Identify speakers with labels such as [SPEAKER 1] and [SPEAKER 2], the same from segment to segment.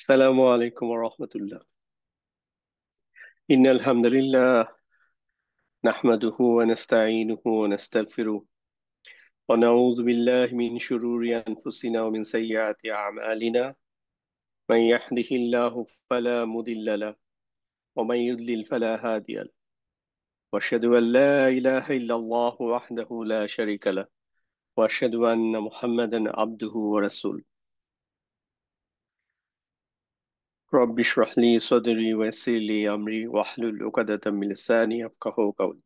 [SPEAKER 1] السلام عليكم ورحمة الله. إن الحمد لله نحمده ونستعينه ونستغفره ونعوذ بالله من شرور أنفسنا ومن سيئات أعمالنا. من يهده الله فلا مضل له ومن يضلل فلا هادي له، وأشهد أن لا إله إلا الله وحده لا شريك له، وأشهد أن محمدا عبده ورسوله. رب اشرح لي صدري ويسر لي أمري واحلل عقدة من لساني يفقهوا قولي.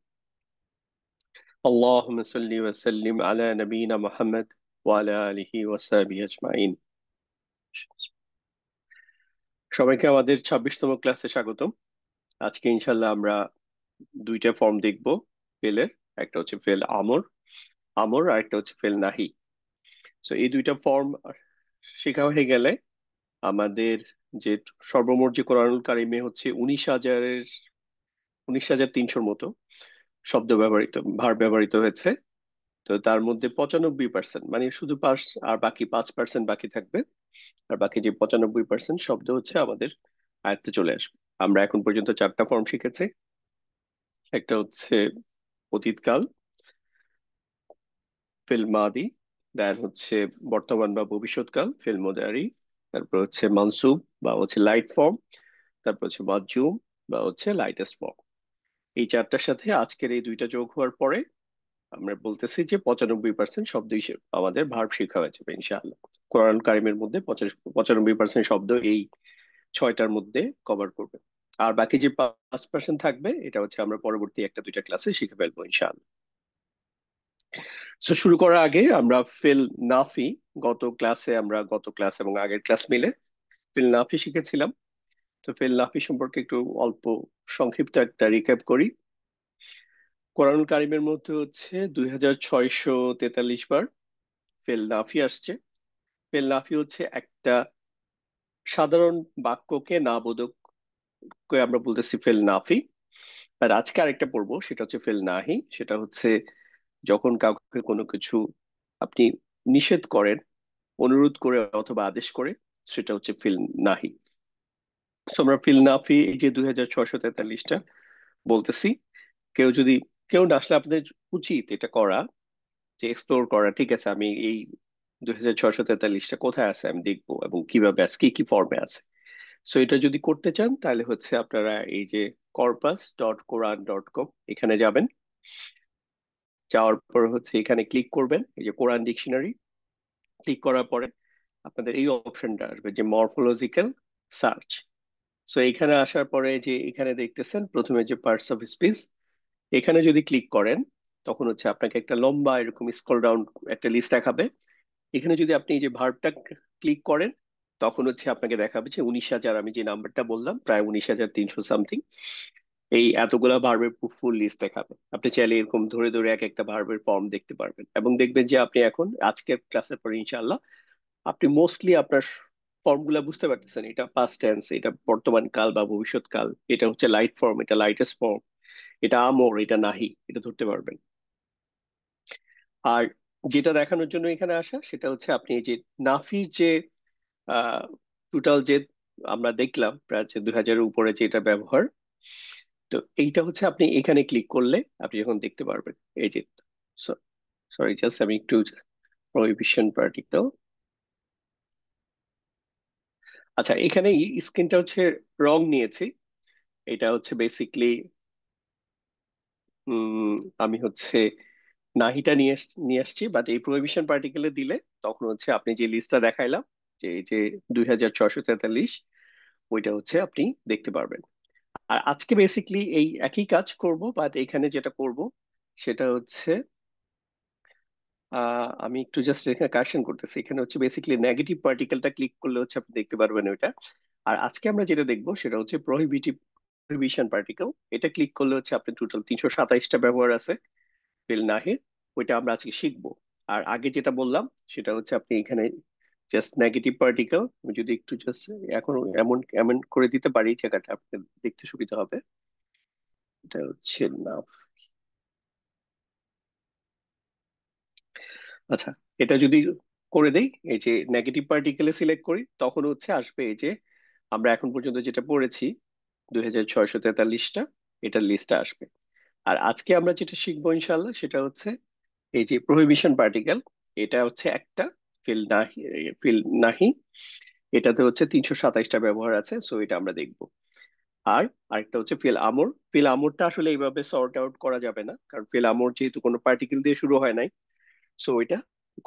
[SPEAKER 1] اللهم صل وسلم على نبينا محمد وعلى آله وصحبه أجمعين. সবাইকে আমাদের 26তম ক্লাসে স্বাগতম। আজকে ইনশাল্লাহ আমরা দুইটা ফর্ম দেখব ফেলের। একটা হচ্ছে ফেল আমর আমর আর একটা হচ্ছে ফেল নাহি। তো এই দুইটা ফর্ম শেখা হয়ে গেলে আমাদের যে সর্বমোট যে কোরআনুল কারিমে হচ্ছে 19,300 মতো শব্দ ব্যবহৃত ভার্ব ব্যবহৃত হয়েছে। তো তার মধ্যে 95% মানে শুধু পাস আর বাকি 5% বাকি থাকবে। আর বাকি যে 95% শব্দ হচ্ছে আমাদের আয়ত্তে চলে আসবে। আমরা এখন পর্যন্ত চারটা ফর্ম শিখেছি। একটা হচ্ছে অতীতকাল, ফিল মাদি, দেন হচ্ছে বর্তমান বা ভবিষ্যৎকাল ফিল মুদারি, তারপর হচ্ছে মানসুব বা হচ্ছে লাইট ফর্ম, তারপর হচ্ছে মাজজুম বা হচ্ছে লাইটেস্ট ফর্ম। এই চারটার সাথে আজকের এই দুইটা যোগ হওয়ার পরে আমরা বলতেছি যে 95% শব্দ হিসেবে আমাদের ভার্ব শেখা হয়ে যাবে ইনশাআল্লাহ। কোরআন কারিমের মধ্যে 95% শব্দ এই ছয়টার মধ্যে কভার করবে। আর বাকি যে 5% থাকবে এটা হচ্ছে আমরা পরবর্তী একটা দুইটা ক্লাসে শিখে ফেলবো ইনশাআল্লাহ। তো শুরু করার আগে আমরা ফিল নাফি, গত ক্লাস এবং আগের ক্লাস মিলে ফিল নাফি শিখেছিলাম। তো ফিল নাফি সম্পর্কে একটু অল্প সংক্ষিপ্ত একটা রিক্যাপ করি। কোরআনুল কারিমের মধ্যে হচ্ছে 2643 বার ফিল নাফি আসছে। ফিল নাফি হচ্ছে একটা সাধারণ বাক্যকে না বোধক করে আমরা বলতেছি ফিল নাফি। আর আজকে আরেকটা পড়বো সেটা হচ্ছে ফিল নাহি। সেটা হচ্ছে যখন কাউকে কোনো কিছু আপনি নিষেধ করেন, অনুরোধ করে অথবা আদেশ করে, সেটা হচ্ছে ফিল নাহি। তো আমরা ফিল নাফি এই যে 2643টা বলতেছি। কেউ যদি কেউ না আসলে আপনাদের উচিত এটা করা, যে এক্সপ্লোর করা, ঠিক আছে আমি এই 2643টা কোথায় আছে আমি দেখবো এবং কিভাবে আছে, কি কি ফর্মে আছে। সো এটা যদি করতে চান তাহলে হচ্ছে আপনারা এই যে corpus.quran.com এখানে যাবেন। যাওয়ার পর হচ্ছে এখানে ক্লিক করবেন, এই যে কোরআন ডিকশনারি। ক্লিক করার পরে আপনাদের এই অপশনটা আসবে যে মরফোলজিক্যাল সার্চ। সো এখানে আসার পরে যে এখানে দেখতেছেন প্রথমে যে পার্টস অফ স্পিচ, এখানে যদি ক্লিক করেন তখন হচ্ছে আপনাকে একটা লম্বা এরকম স্ক্রল ডাউন একটা লিস্ট দেখাবে। এখানে যদি আপনি এই যে ভার্বটা ক্লিক করেন তখন হচ্ছে আপনাকে দেখাবে যে 19,000, আমি যে নাম্বারটা বললাম প্রায় 19,300 সামথিং, এই এতগুলা ভার্বের ফুল লিস্ট দেখাবে। আপনি চাইলে এরকম ধরে ধরে এক একটা ভার্বের ফর্ম দেখতে পারবেন এবং দেখবেন যে আপনি এখন আজকের ক্লাসের পরে ইনশাআল্লাহ আপনি মোস্টলি আপনার ফর্মগুলা বুঝতে পারতেছেন। এটা পাস্ট টেন্স, এটা বর্তমান কাল বা ভবিষ্যৎ কাল, এটা হচ্ছে লাইট ফর্ম, এটা লাইটেস্ট ফর্ম, এটা আমর, এটা নাহি, এটা ধরতে পারবেন। আর যেটা দেখানোর জন্য এখানে আসা সেটা হচ্ছে আপনি এই যে নাফির যে টোটাল যে আমরা দেখলাম প্রায় যে 2000-এর উপরে যেটা ব্যবহার, তো এইটা হচ্ছে আপনি এখানে ক্লিক করলে আপনি যখন দেখতে পারবেন। এই যে সরি জাস্ট আমি একটু প্রহিবিশন পার্টিকেল, আচ্ছা এখানে স্ক্রিনটা হচ্ছে রং নিয়েছি। এটা হচ্ছে বেসিকলি আমি হচ্ছে নাহিটা নিয়ে আসছি, বাট এই প্রহিবিশন পার্টিকেলে দিলে তখন হচ্ছে আপনি যে লিস্টটা দেখাইলাম, যে এই যে 2643, ওইটা হচ্ছে আপনি দেখতে পারবেন। আর আজকে বেসিকলি এই একই কাজ করব, বাট এখানে যেটা করব সেটা হচ্ছে আমি একটু জাস্ট এখানে কারেকশন করতেছি। এখানে হচ্ছে বেসিক্যালি নেগেটিভ পার্টিকেলটা ক্লিক করলে হচ্ছে আপনি দেখতে পারবেন ওইটা। আর আজকে আমরা যেটা দেখবো সেটা হচ্ছে প্রহিবিশন পার্টিকেল। এটা ক্লিক করলে হচ্ছে আপনি টোটাল 327টা ব্যবহার আছে ফিল নাহির, ওইটা আমরা আজকে শিখবো। আর আগে যেটা বললাম সেটা হচ্ছে আপনি এখানে জাস্ট নেগেটিভ পার্টিকেল, আমি যদি একটু জাস্ট এখন এমন এমন করে দিতে পারি জায়গাটা আপনার দেখতে সুবিধা হবে। এটা হচ্ছে না, আচ্ছা এটা যদি করে দেই, এই যে নেগেটিভ পার্টিকেলে সিলেক্ট করি তখন হচ্ছে আসবে এই যে আমরা এখন পর্যন্ত যেটা পড়েছি 2643টা, এটার লিস্টটা আসবে। আর আজকে আমরা যেটা শিখবো ইনশাল্লাহ সেটা হচ্ছে এই যে প্রহিবিশন পার্টিকেল, এটা হচ্ছে একটা ফিল নাহি, ফিল নাহি, এটাতে হচ্ছে 327টা ব্যবহার আছে, সো এটা আমরা দেখবো। আর আরেকটা হচ্ছে ফিল আমর। ফিল আমরটা আসলে এইভাবে সর্ট আউট করা যাবে না, কারণ ফিল আমর যেহেতু কোনো পার্টিকেল দিয়ে শুরু হয় নাই, সো ওইটা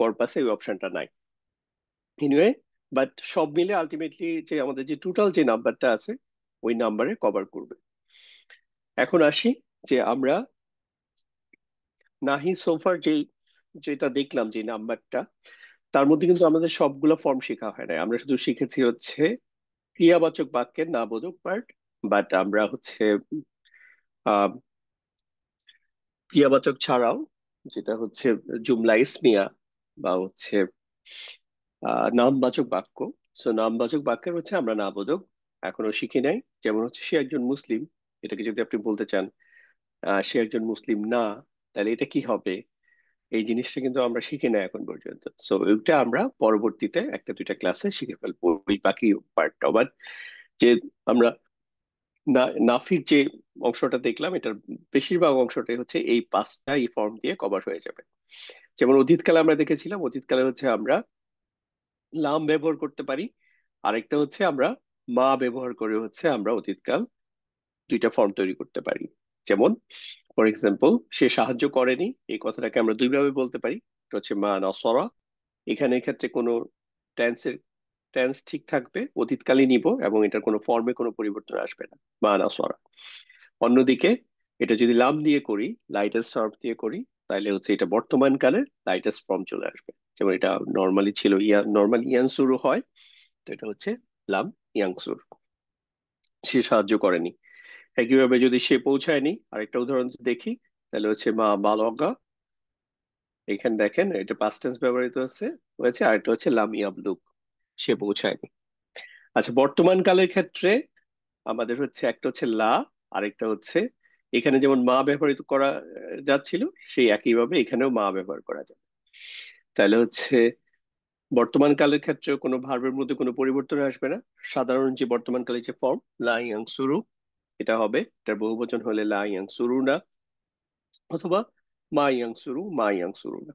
[SPEAKER 1] কর্পাসে ওই অপশনটা নাই। এনিওয়ে, বাট সব মিলে আলটিমেটলি যে আমাদের যে টোটাল যে নাম্বারটা আছে ওই নাম্বারে কভার করবে। এখন আসি যে আমরা নাহি সোফার যেটা দেখলাম যে নাম্বারটা, তার মধ্যে কিন্তু আমাদের সবগুলো ফর্ম শেখা হয় না, আমরা শুধু শিখেছি হচ্ছে ক্রিয়াবাচক বাক্যের না বোধক পার্ট। বাট আমরা হচ্ছে আহ ক্রিয়াবাচক ছাড়াও, যেটা হচ্ছে জুমলা ইসমিয়া বা হচ্ছে নামবাচক বাক্য, সো নামবাচক বাক্যের হচ্ছে আমরা না বোধক এখনো শিখি নাই। যেমন হচ্ছে সে একজন মুসলিম, এটাকে যদি আপনি বলতে চান সে একজন মুসলিম না, তাহলে এটা কি হবে, এই জিনিসটা কিন্তু আমরা শিখি না এখন পর্যন্ত। সো ওইটা আমরা পরবর্তীতে একটা দুইটা ক্লাসে শিখে ফেলবো ওই বাকি পার্টটা। বাট যে আমরা নাফির যে অংশটা দেখলাম, এটার বেশিরভাগ অংশটাই হচ্ছে এই পাঁচটা এই ফর্ম দিয়ে কভার হয়ে যাবে। যেমন অতীতকালে আমরা দেখেছিলাম, অতীতকালে হচ্ছে আমরা লাম ব্যবহার করতে পারি, আরেকটা হচ্ছে আমরা মা ব্যবহার করে হচ্ছে আমরা অতীতকাল দুইটা ফর্ম তৈরি করতে পারি। যেমন ফর এক্সাম্পল, সে সাহায্য করেনি, এই কথাটাকে আমরা দুইভাবে বলতে পারি। এটা হচ্ছে মা নসরা, এখানে ক্ষেত্রে কোনো টেন্সের টেন্স ঠিক থাকবে, অতীতকালই নিব এবং এটার কোনো ফর্মে কোনো পরিবর্তন আসবে না, মা নসরা। অন্যদিকে এটা যদি লাম দিয়ে করি, লাইটেস্ট ফর্ম দিয়ে করি, তাহলে হচ্ছে এটা বর্তমান কালের লাইটেস্ট ফর্ম চলে আসবে। যেমন এটা নর্মালি ছিল নর্মাল ইয়ানসুরু হয়, তো এটা হচ্ছে লাম ইয়াংসুর, সে সাহায্য করেনি। একইভাবে যদি সে পৌঁছায়নি, আরেকটা উদাহরণ যদি দেখি, তাহলে হচ্ছে মা বালগা, এখানে দেখেন এটা পাস্ট টেন্স ব্যবহৃত হচ্ছে হয়েছে, আরেকটা হচ্ছে লাম ইয়াবলুগ, সে পৌঁছায়নি। আচ্ছা, বর্তমান কালের ক্ষেত্রে আমাদের হচ্ছে একটা হচ্ছে লা, আরেকটা হচ্ছে এখানে যেমন মা ব্যবহৃত করা যাচ্ছিল, সেই একইভাবে এখানেও মা ব্যবহার করা যায়। তাহলে হচ্ছে বর্তমান কালের ক্ষেত্রে কোনো ভার্বের মধ্যে কোনো পরিবর্তন আসবে না। সাধারণ যে বর্তমান কালের যে ফর্ম লা ইয়াং সুরু, এটা হবে, এটার বহুবচন হলে লা ইয়াং সুরু না, অথবা মা ইয়াং সুরু, মা ইয়াং সুরু না।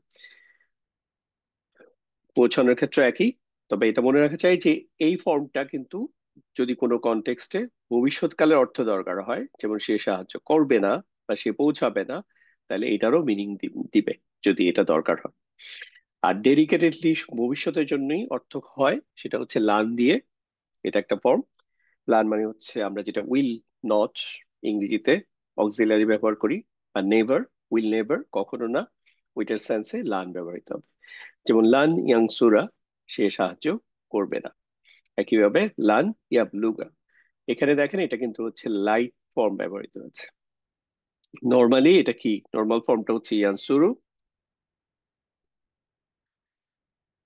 [SPEAKER 1] পৌঁছানোর ক্ষেত্রে একই, তবে এটা মনে রাখা চাই যে এই ফর্মটা কিন্তু যদি কোনো কনটেক্সটে ভবিষ্যৎকালের অর্থ দরকার হয়, যেমন সে সাহায্য করবে না বা সে পৌঁছাবে না, তাহলে এটারও মিনিং দিবে যদি এটা দরকার হয়। আর ডেডিকেটেডলি ভবিষ্যতের জন্যই অর্থ হয়, সেটা হচ্ছে লান দিয়ে, এটা একটা ফর্ম। লান মানে হচ্ছে আমরা যেটা উইল নট ইংরেজিতে অক্সিলারি ব্যবহার করি, আর নেভার, উইল নেভার কখনো না, ওইটার সেন্সে লান ব্যবহৃত হবে। যেমন লান ইয়াংসুরা, সে সাহায্য করবে না। একইভাবে লান ইয়াবলুগা, এখানে দেখেন এটা কিন্তু হচ্ছে লাইট ফর্ম ব্যবহৃত হচ্ছে। নর্মালি এটা কি, নর্মাল ফর্মটা হচ্ছে ইয়ানসুরু,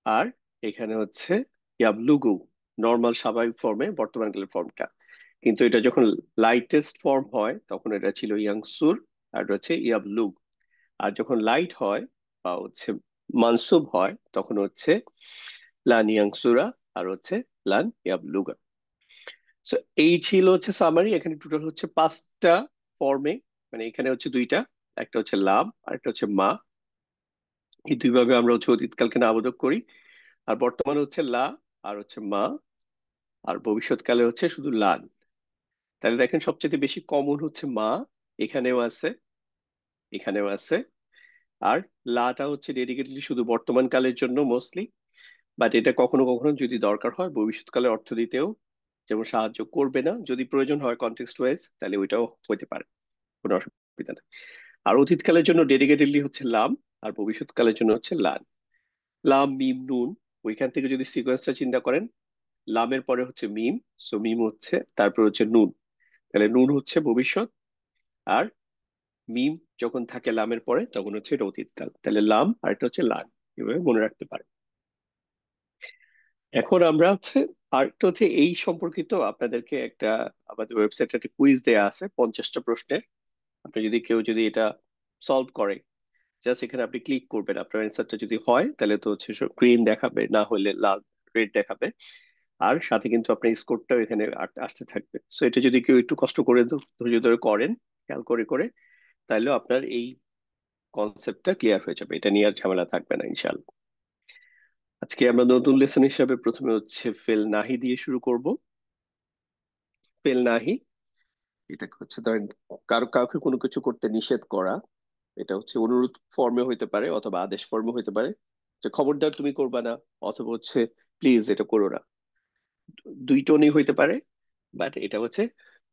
[SPEAKER 1] আর এখানে হচ্ছে ইয়াবলুগু, নর্মাল স্বাভাবিক ফর্মে বর্তমান কালের ফর্মটা। কিন্তু এটা যখন লাইটেস্ট ফর্ম হয় তখন এটা ছিল ইয়াংসুর, আর এটা হচ্ছে ইয়াবলুগ। আর যখন লাইট হয় বা হচ্ছে মানসুব হয় তখন হচ্ছে লান ইয়াংসুরা, আর হচ্ছে লান ইয়াবলুগা। সো এই ছিল হচ্ছে সামারি। এখানে টোটাল হচ্ছে পাঁচটা ফর্মে, মানে এখানে হচ্ছে দুইটা, একটা হচ্ছে লাম আর একটা হচ্ছে মা, এই দুইভাবে আমরা হচ্ছে অতীতকালকে নাবোধক করি। আর বর্তমানে হচ্ছে লা, আর হচ্ছে মা, আর ভবিষ্যৎকালে হচ্ছে শুধু লান। তাহলে দেখেন সবচেয়ে বেশি কমন হচ্ছে মা, এখানেও আছে, এখানেও আছে। আর লাটা হচ্ছে ডেডিকেটলি শুধু বর্তমান কালের জন্য মোস্টলি, বাট এটা কখনো কখনো যদি দরকার হয় ভবিষ্যৎকালে অর্থ দিতেও, যেমন সাহায্য করবে না, যদি প্রয়োজন হয় কনটেক্সট ওয়াইজ, তাহলে ওইটাও হতে পারে, কোনো অসুবিধা নেই। আর অতীতকালের জন্য ডেডিকেটেডলি হচ্ছে লাম, আর ভবিষ্যৎকালের জন্য হচ্ছে লান। লাম মিম নুন, ওইখান থেকে যদি সিকোয়েন্সটা চিন্তা করেন, লামের পরে হচ্ছে মিম, সো মিম হচ্ছে, তারপর হচ্ছে নুন, তাহলে নুন হচ্ছে ভবিষ্যৎ, আর মিম যখন থাকে লামের পরে তখন হচ্ছে এটা অতীতকাল, তাহলে লাম আর এটা হচ্ছে লান, এভাবে মনে রাখতে পারে। এখন আমরা হচ্ছে আরেকটা হচ্ছে এই সম্পর্কিত আপনাদেরকে একটা, আমাদের ওয়েবসাইটে একটা কুইজ দেয়া আছে 50টা প্রশ্নের। আপনি যদি কেউ যদি এটা সলভ করে, জাস্ট এখানে আপনি ক্লিক করবেন, আপনার অ্যান্সারটা যদি হয় তাহলে তো হচ্ছে গ্রিন দেখাবে, না হলে লাল রেড দেখাবে। আর সাথে কিন্তু আপনার স্কোরটাও এখানে আসতে থাকবে। সো এটা যদি কেউ একটু কষ্ট করে ধৈর্য ধরে করেন, খেয়াল করে করে, তাহলে আপনার এই কনসেপ্টটা ক্লিয়ার হয়ে যাবে, এটা নিয়ে আর ঝামেলা থাকবে না ইনশাল্লাহ। আজকে আমরা নতুন লেসন হিসাবে প্রথমে হচ্ছে ফেল নাহি দিয়ে শুরু করব। ফেল নাহি, এটা হচ্ছে ধরেন কাউকে কোনো কিছু করতে নিষেধ করা। এটা হচ্ছে অনুরোধ ফর্মে হইতে পারে অথবা আদেশ ফর্মে হইতে পারে, যে খবরদার তুমি করবা না, অথবা হচ্ছে প্লিজ এটা করো না। দুই টোনই হইতে পারে, বাট এটা হচ্ছে,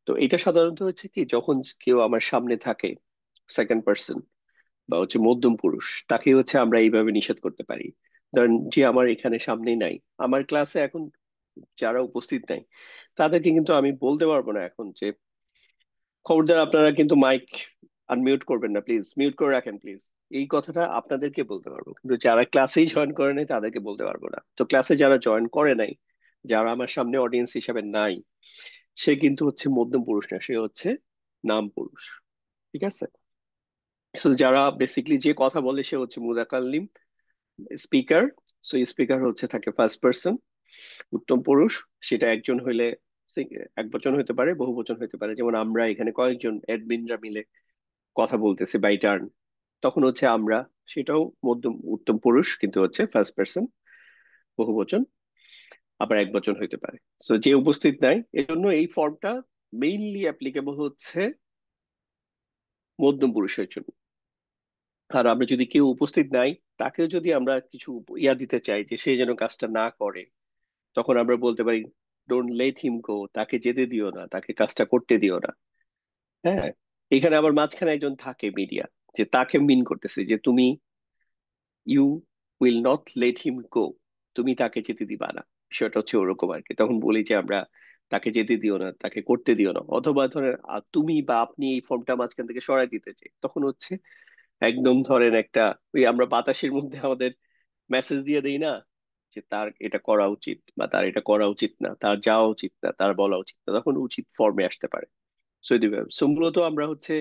[SPEAKER 1] তো এটা সাধারণত হচ্ছে কি, যখন কেউ আমার সামনে থাকে, সেকেন্ড পার্সন বা হচ্ছে মধ্যম পুরুষ, তাকে হচ্ছে আমরা এইভাবে নিষেধ করতে পারি। ধরেন যে আমার এখানে সামনেই নাই, আমার ক্লাসে এখন যারা উপস্থিত নাই, তাদেরকে কিন্তু আমি বলতে পারবো না এখন যে খবরদার আপনারা কিন্তু মাইক আনমিউট করবেন না, প্লিজ মিউট করে রাখেন প্লিজ। এই কথাটা আপনাদেরকে বলতে পারবো, কিন্তু যারা ক্লাসেই জয়েন করে নাই তাদেরকে বলতে পারবো না। তো ক্লাসে যারা জয়েন করে নাই, যারা আমার সামনে অডিয়েন্স হিসাবে নাই, সে কিন্তু হচ্ছে মধ্যম পুরুষ না, সে হচ্ছে নাম পুরুষ। ঠিক আছে? সো যারা বেসিকলি যে কথা বলে সে হচ্ছে মুতাকাল্লিম, স্পিকার। সো স্পিকার হচ্ছে থাকে ফার্স্ট পার্সন, উত্তম পুরুষ। সেটা একজন হইলে এক বচন হইতে পারে, বহু বচন হইতে পারে। যেমন আমরা এখানে কয়েকজন অ্যাডমিনরা মিলে কথা বলতেছি বাই টার্ন, তখন হচ্ছে আমরা, সেটাও মধ্যম উত্তম পুরুষ, কিন্তু হচ্ছে ফার্স্ট পার্সন, বহু বচন, আবার এক বচন হইতে পারে। সো যে উপস্থিত নাই, এজন্য এই ফর্মটা মেইনলি অ্যাপ্লিকেবল হচ্ছে মধ্যম পুরুষের জন্য। আর আমরা যদি কেউ উপস্থিত নাই, তাকেও যদি আমরা কিছু ইয়া দিতে চাই যে সে যেন কাজটা না করে, তখন আমরা বলতে পারি ডোন্ট লেট হিম গো, তাকে যেতে দিও না, তাকে কাজটা করতে দিও না। হ্যাঁ, এখানে আবার মাঝখানে একজন থাকে মিডিয়া, যে তাকে মিন করতেছে যে তুমি, you will not let him go, তুমি তাকে যেতে দিবা না। বিষয়টা হচ্ছে ওরকম আর কি। তখন বলি যে আমরা তাকে যেতে দিও না, তাকে করতে দিও না। অথবা ধরেন তুমি বা আপনি এই ফর্মটা মাঝখান থেকে সরাই দিতে চাই, তখন হচ্ছে একদম ধরেন একটা, ওই আমরা বাতাসের মধ্যে আমাদের মেসেজ দিয়ে দেই না, যে তার এটা করা উচিত বা তার এটা করা উচিত না, তার যাওয়া উচিত না, তার বলা উচিত না, তখন উচিত ফর্মে আসতে পারে। সৌদি আরব। সো মূলত আমরা হচ্ছে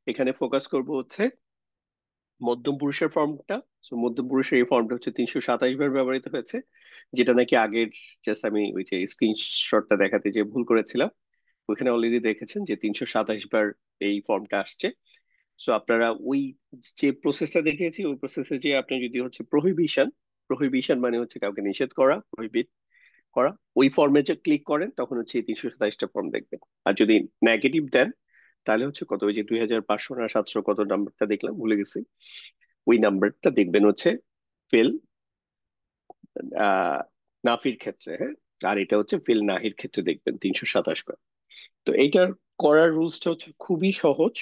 [SPEAKER 1] এখানে ফোকাস করব হচ্ছে মধ্যম পুরুষের ফর্মটা। সো মধ্যম পুরুষের এই ফর্মটা হচ্ছে 327 বার ব্যবহৃত হয়েছে, যেটা নাকি আগের, জাস্ট আমি ওই যে স্ক্রিনশটটা দেখাতে যে ভুল করেছিলাম, ওইখানে অলরেডি দেখেছেন যে 327 বার এই ফর্মটা আসছে। সো আপনারা ওই যে প্রসেসটা দেখিয়েছি, ওই প্রসেসে যে আপনি যদি হচ্ছে প্রহিবিশন, প্রহিবিশন মানে হচ্ছে কাউকে নিষেধ করা, প্রহিবিট করা, ওই ফর্মে যে ক্লিক করেন তখন হচ্ছে এই 327টা ফর্ম দেখবেন। আর যদি নেগেটিভ দেন, তাহলে হচ্ছে কত, ওই যে 2500 না 700 কত নাম্বারটা দেখলাম, ভুলে গেছি, ওই নাম্বারটা দেখবেন হচ্ছে ফেল আহ নাফির ক্ষেত্রে। হ্যাঁ, আর এটা হচ্ছে ফেল নাহির ক্ষেত্রে দেখবেন 327 বার। তো এইটার করার রুলসটা হচ্ছে খুবই সহজ,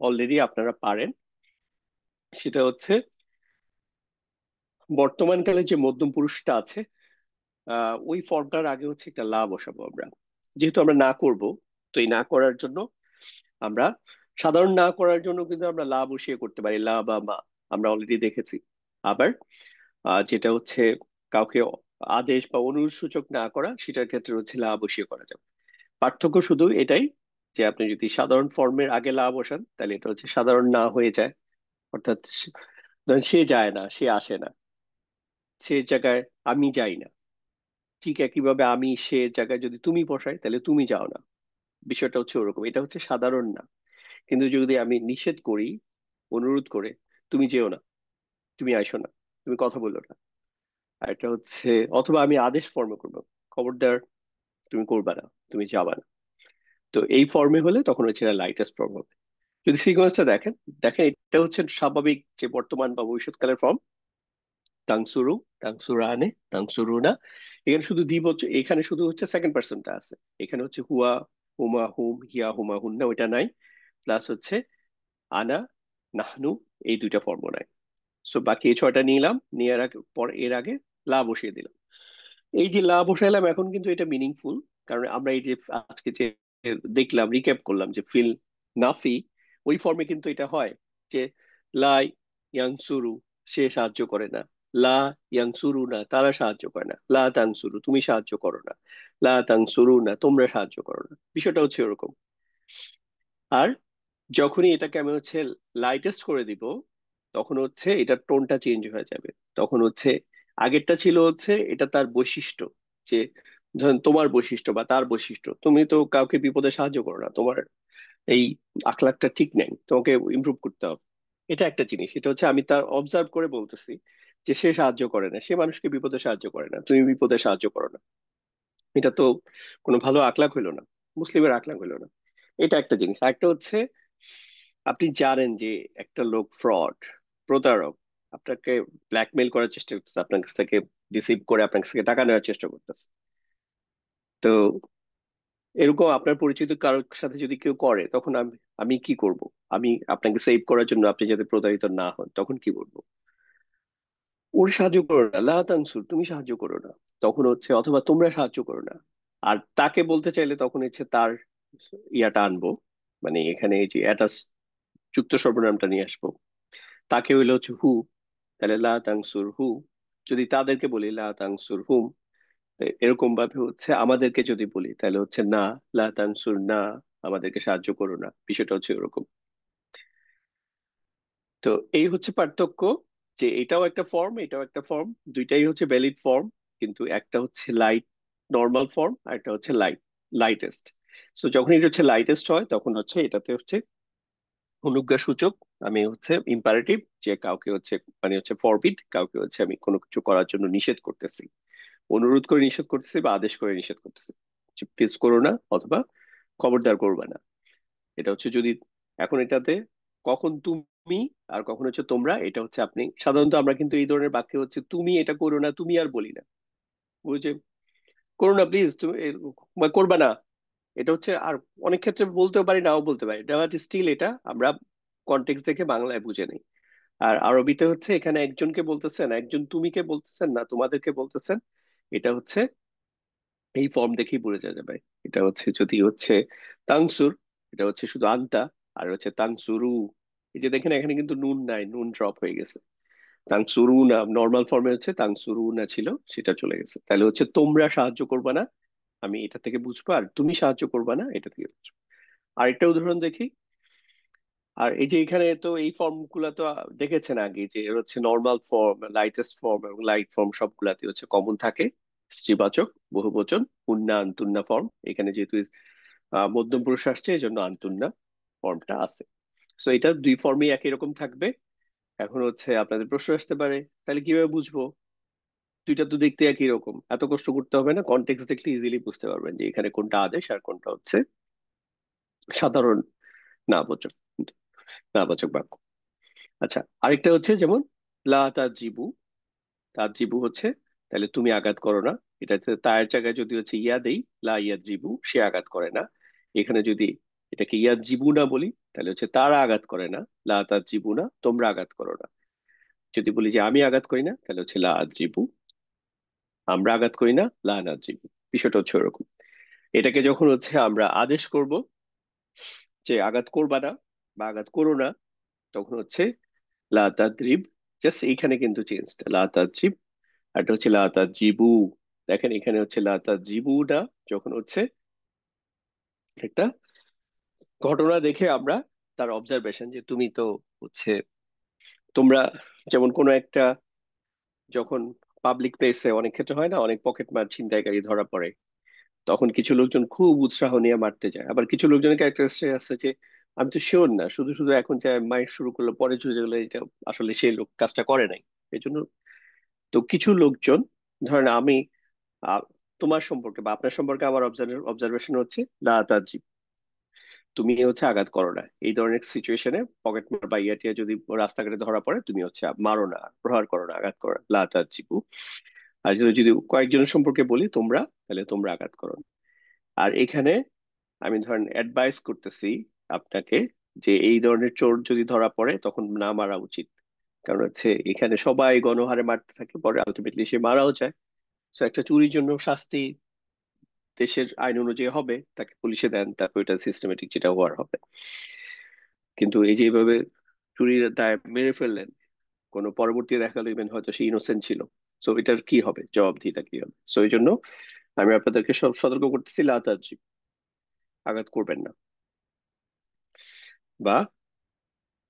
[SPEAKER 1] অলরেডি আপনারা পারেন। সেটা হচ্ছে বর্তমানকালে যে মধ্যম পুরুষটা আছে, ওই ফর্মটার আগে হচ্ছে একটা লা বসাবো আমরা। যেহেতু আমরা না করব, তো এই না করার জন্য আমরা, সাধারণ না করার জন্য কিন্তু আমরা লা বসিয়ে করতে পারি, লা বা মা, আমরা অলরেডি দেখেছি। আবার যেটা হচ্ছে কাউকে আদেশ বা অনুরোধ সূচক না করা, সেটার ক্ষেত্রে হচ্ছে লা বসিয়ে করা যাবে। পার্থক্য শুধু এটাই, যে আপনি যদি সাধারণ ফর্মের আগে লা বসান, তাহলে এটা হচ্ছে সাধারণ না হয়ে যায়। অর্থাৎ ধরেন সে যায় না, সে আসে না, সে জায়গায় আমি যাই না। ঠিক একইভাবে আমি সে জায়গায় যদি তুমি বসাই, তাহলে তুমি যাও না। বিষয়টা হচ্ছে ওরকম, এটা হচ্ছে সাধারণ না। কিন্তু যদি আমি নিষেধ করি, অনুরোধ করে, তুমি যেও না, তুমি আইসো না, তুমি কথা বললো না, আর এটা হচ্ছে, অথবা আমি আদেশ ফর্মে করবো, খবরদার তুমি করবা না, তুমি যাবা না। তো এই ফর্মে হলে তখন হচ্ছে লাইটেস্ট ফর্ম হবে। যদি সিকোয়েন্সটা দেখেন, দেখেন এটা হচ্ছে স্বাভাবিক যে বর্তমান বা ভবিষ্যৎকালের ফর্ম। তাংসুরু, তাংসুরানে, তাংসুরুনা। এখানে শুধু দ্বিবচন, এখানে শুধু হচ্ছে সেকেন্ড পার্সনটা আছে। এখানে হচ্ছে হুয়া, হুমা, হুম, হিয়া, হুমা, হুন্না, ওইটা নাই। প্লাস হচ্ছে আনা, নাহনু, এই দুইটা ফর্ম নাই। সো বাকি এই ছয়টা নিলাম, নেওয়ার আগে পর এর আগে লা বসিয়ে দিলাম। এই যে লা বসাইলাম, এখন কিন্তু এটা মিনিংফুল। কারণ আমরা এই যে আজকে যে দেখলাম, রিক্যাপ করলাম যে ফিল নাফি, ওই ফর্মে কিন্তু এটা হয় যে লা ইয়াংসুরু, সে সাহায্য করে না। লা ইয়াংসুরু না, তারা সাহায্য করে না। লা তাংসুরু, তুমি সাহায্য করো না। লা তাংসুরু না, তোমরা সাহায্য করো না। বিষয়টা হচ্ছে ওরকম। আর যখনই এটাকে আমি হচ্ছে লাইটেস্ট করে দিব, তখন হচ্ছে এটার টোনটা চেঞ্জ হয়ে যাবে। তখন হচ্ছে আগেরটা ছিল হচ্ছে এটা তার বৈশিষ্ট্য, যে ধরেন তোমার বৈশিষ্ট্য বা তার বৈশিষ্ট্য, তুমি তো কাউকে বিপদে সাহায্য করো না, তোমার এই আখলাকটা ঠিক নেই, তোমাকে ইমপ্রুভ করতে হবে। এটা একটা জিনিস, এটা হচ্ছে আমি তার অবজার্ভ করে বলতেছি যে সে সাহায্য করে না, সে মানুষকে বিপদে সাহায্য করে না, তুমি বিপদে সাহায্য করো না। এটা তো কোনো ভালো আখলাক হইলো না, মুসলিমের আখলাক হইলো না। এটা একটা জিনিস। আরেকটা হচ্ছে আপনি জানেন যে একটা লোক ফ্রড, প্রতারক, আপনাকে ব্ল্যাকমেইল করার চেষ্টা করতেছে, আপনার কাছ থেকে ডিসিভ করে আপনার কাছ থেকে টাকা নেওয়ার চেষ্টা করতেছে। তো এরকম আপনার পরিচিত কারোর সাথে যদি কেউ করে, তখন আমি আমি কি করব? আমি আপনাকে সেভ করার জন্য, আপনি যাতে প্রতারিত না হন, তখন কি বলবো? ওর সাহায্য করো না, লা তানসুর, তুমি সাহায্য করো না। তখন হচ্ছে অথবা তোমরা সাহায্য করো না। আর তাকে বলতে চাইলে তখন হচ্ছে তার ইয়াটা আনবো, মানে এখানে এই যে অ্যাটাচ যুক্ত সর্বনামটা নিয়ে আসবো। তাকে হইলে হচ্ছে হু, তাহলে লা তানসুর হু। যদি তাদেরকে বলি লা তানসুর হুম, এরকম ভাবে হচ্ছে আমাদেরকে যদি বলি তাহলে হচ্ছে না, লা তানসুর না, আমাদেরকে সাহায্য করো না, বিষয়টা হচ্ছে এরকম। তো এই হচ্ছে পার্থক্য, যে এটাও একটা ফর্ম, এটাও একটা ফর্ম, দুইটাই হচ্ছে ভ্যালিড ফর্ম। কিন্তু একটা হচ্ছে লাইট নর্মাল ফর্ম, আর একটা হচ্ছে লাইটেস্ট। সো যখন এটা হচ্ছে লাইটেস্ট হয়, তখন হচ্ছে এটাতে হচ্ছে অনুজ্ঞা সূচক। আমি হচ্ছে ইম্পারেটিভ, যে কাউকে হচ্ছে মানে হচ্ছে ফরবিড, কাউকে হচ্ছে আমি কোনো কিছু করার জন্য নিষেধ করতেছি, অনুরোধ করে নিষেধ করতেছি বা আদেশ করে নিষেধ করতেছি, প্লিজ করো না, অথবা খবরদার করবে না। এটা হচ্ছে যদি, এখন এটাতে কখন তুমি আর কখন হচ্ছে তোমরা, এটা হচ্ছে আপনি সাধারণত, আমরা কিন্তু এই ধরনের বাক্যে হচ্ছে তুমি এটা করো না, তুমি আর বলি না, বুঝে, করো না প্লিজ, তুমি বা করবা না। এটা হচ্ছে, আর অনেক ক্ষেত্রে বলতেও পারি, নাও বলতে পারি, বাট স্টিল এটা আমরা কনটেক্সট দেখে বাংলায় বুঝে নেই। আর আরবিতে হচ্ছে এখানে একজনকে বলতেছেন, একজন তুমিকে বলতেছেন না তোমাদেরকে বলতেছেন, এটা হচ্ছে এই ফর্ম দেখেই বোঝা যাবে। এটা হচ্ছে যদি হচ্ছে তাংসুর, এটা হচ্ছে শুধু আনতা। আর হচ্ছে তাংসুরু, এই যে দেখেন এখানে কিন্তু নুন নাই, নুন ড্রপ হয়ে গেছে। তাংসুরু না, নর্মাল ফর্মে হচ্ছে তাংসুরু না ছিল, সেটা চলে গেছে। তাহলে হচ্ছে তোমরা সাহায্য করবা না, আমি এটা থেকে বুঝবো, আর তুমি সাহায্য করবা না, এটা থেকে বুঝবো। আরেকটা উদাহরণ দেখি। আর এই যে এখানে তো এই ফর্ম গুলা তো দেখেছেন আগে, যে এর হচ্ছে নর্মাল ফর্ম, লাইটেস্ট ফর্ম এবং লাইট ফর্ম সবগুলাতে হচ্ছে কমন থাকে স্ত্রীবাচক, বহুবচন, উন্না আন্তুন্না ফর্ম। এখানে যেহেতু মধ্যম পুরুষ আসছে, এই জন্য আন্তুন্না ফর্মটা আছে। সো এটা দুই ফর্মই একই রকম থাকবে। এখন হচ্ছে আপনাদের প্রশ্ন আসতে পারে, তাহলে কিভাবে বুঝবো? দুইটা তো দেখতে একই রকম, এত কষ্ট করতে হবে না, কনটেক্সট দেখলে ইজিলি বুঝতে পারবেন যে এখানে কোনটা আদেশ আর কোনটা হচ্ছে সাধারণ নাবাচক, নাবাচক বাক্য। আচ্ছা, আরেকটা হচ্ছে যেমন লা তাজিবু, তাজিবু হচ্ছে তাহলে তুমি আঘাত করো না। এটাতে তায়ের জায়গায় যদি হচ্ছে ইয়া দেই, লা ইয়াদ জিবু, সে আঘাত করে না। এখানে যদি এটাকে ইয়াদ জিবু না বলি, তাহলে হচ্ছে তারা আঘাত করে না, লা তাজিবু না, তোমরা আঘাত করো না। যদি বলি যে আমি আঘাত করি না, তাহলে হচ্ছে লা জিবু, আমরা আঘাত করি না, লা না জিবু। বিষয়টা হচ্ছে ওরকম। এটাকে যখন হচ্ছে আমরা আদেশ করব যে আঘাত করবা না বা আঘাত করো না, তখন হচ্ছে লা তাদ্রিব। জাস্ট এইখানে কিন্তু চেঞ্জটা, লা তাদ্রিব, আর এটা হচ্ছে লা তাজিবু। দেখেন এখানে হচ্ছে লা তাজিবু না, যখন হচ্ছে একটা ঘটনা দেখে আমরা তার অবজারভেশন, যে তুমি তো হচ্ছে তোমরা, যেমন কোনো একটা, যখন পাবলিক প্লেসে অনেক ক্ষেত্রে হয় না, অনেক পকেট মার ছিনতাইকারী ধরা পড়ে, তখন কিছু লোকজন খুব উৎসাহ নিয়ে মারতে যায়। আবার কিছু লোকজনের ক্যারেক্টারিস্টিক আছে যে আমি তো শিওর না, শুধু শুধু এখন যে মাইর শুরু করলো, পরে চলে গেলে এটা আসলে সেই লোক কাজটা করে নাই, এই জন্য। তো কিছু লোকজন, ধরেন আমি আহ, তোমার সম্পর্কে বা আপনার সম্পর্কে আমার অবজারভেশন হচ্ছে লা তাজিব, তুমি হচ্ছে আঘাত করো না। এই ধরনের সিচুয়েশনে পকেট মার বা ইয়াটিয়া যদি রাস্তাঘাটে ধরা পড়ে, তুমি হচ্ছে মারো না, প্রহার করো না, আঘাত করো না, লা তাজিবু। আর যদি যদি কয়েকজনের সম্পর্কে বলি তোমরা, তাহলে তোমরা আঘাত করো না। আর এখানে আমি ধরেন অ্যাডভাইস করতেছি আপনাকে, যে এই ধরনের চোর যদি ধরা পড়ে তখন না মারা উচিত। কারণ হচ্ছে এখানে সবাই গণহারে মারতে থাকে, পরে আলটিমেটলি সে মারাও যায়। তো একটা চুরির জন্য শাস্তি দেশের আইন অনুযায়ী হবে, তাকে পুলিশে দেন, তারপর এটা সিস্টেমেটিক যেটা হওয়ার হবে। কিন্তু এই যে এইভাবে চুরির দায় মেরে ফেললেন, কোনো পরবর্তী দেখা গেলো ইভেন হয়তো সে ইনোসেন্ট ছিল, সো এটার কি হবে, জবাবদিহিতা কি হবে? সো এই জন্য আমি আপনাদেরকে সব সতর্ক করতেছি, লাতার্জি, আঘাত করবেন না। বা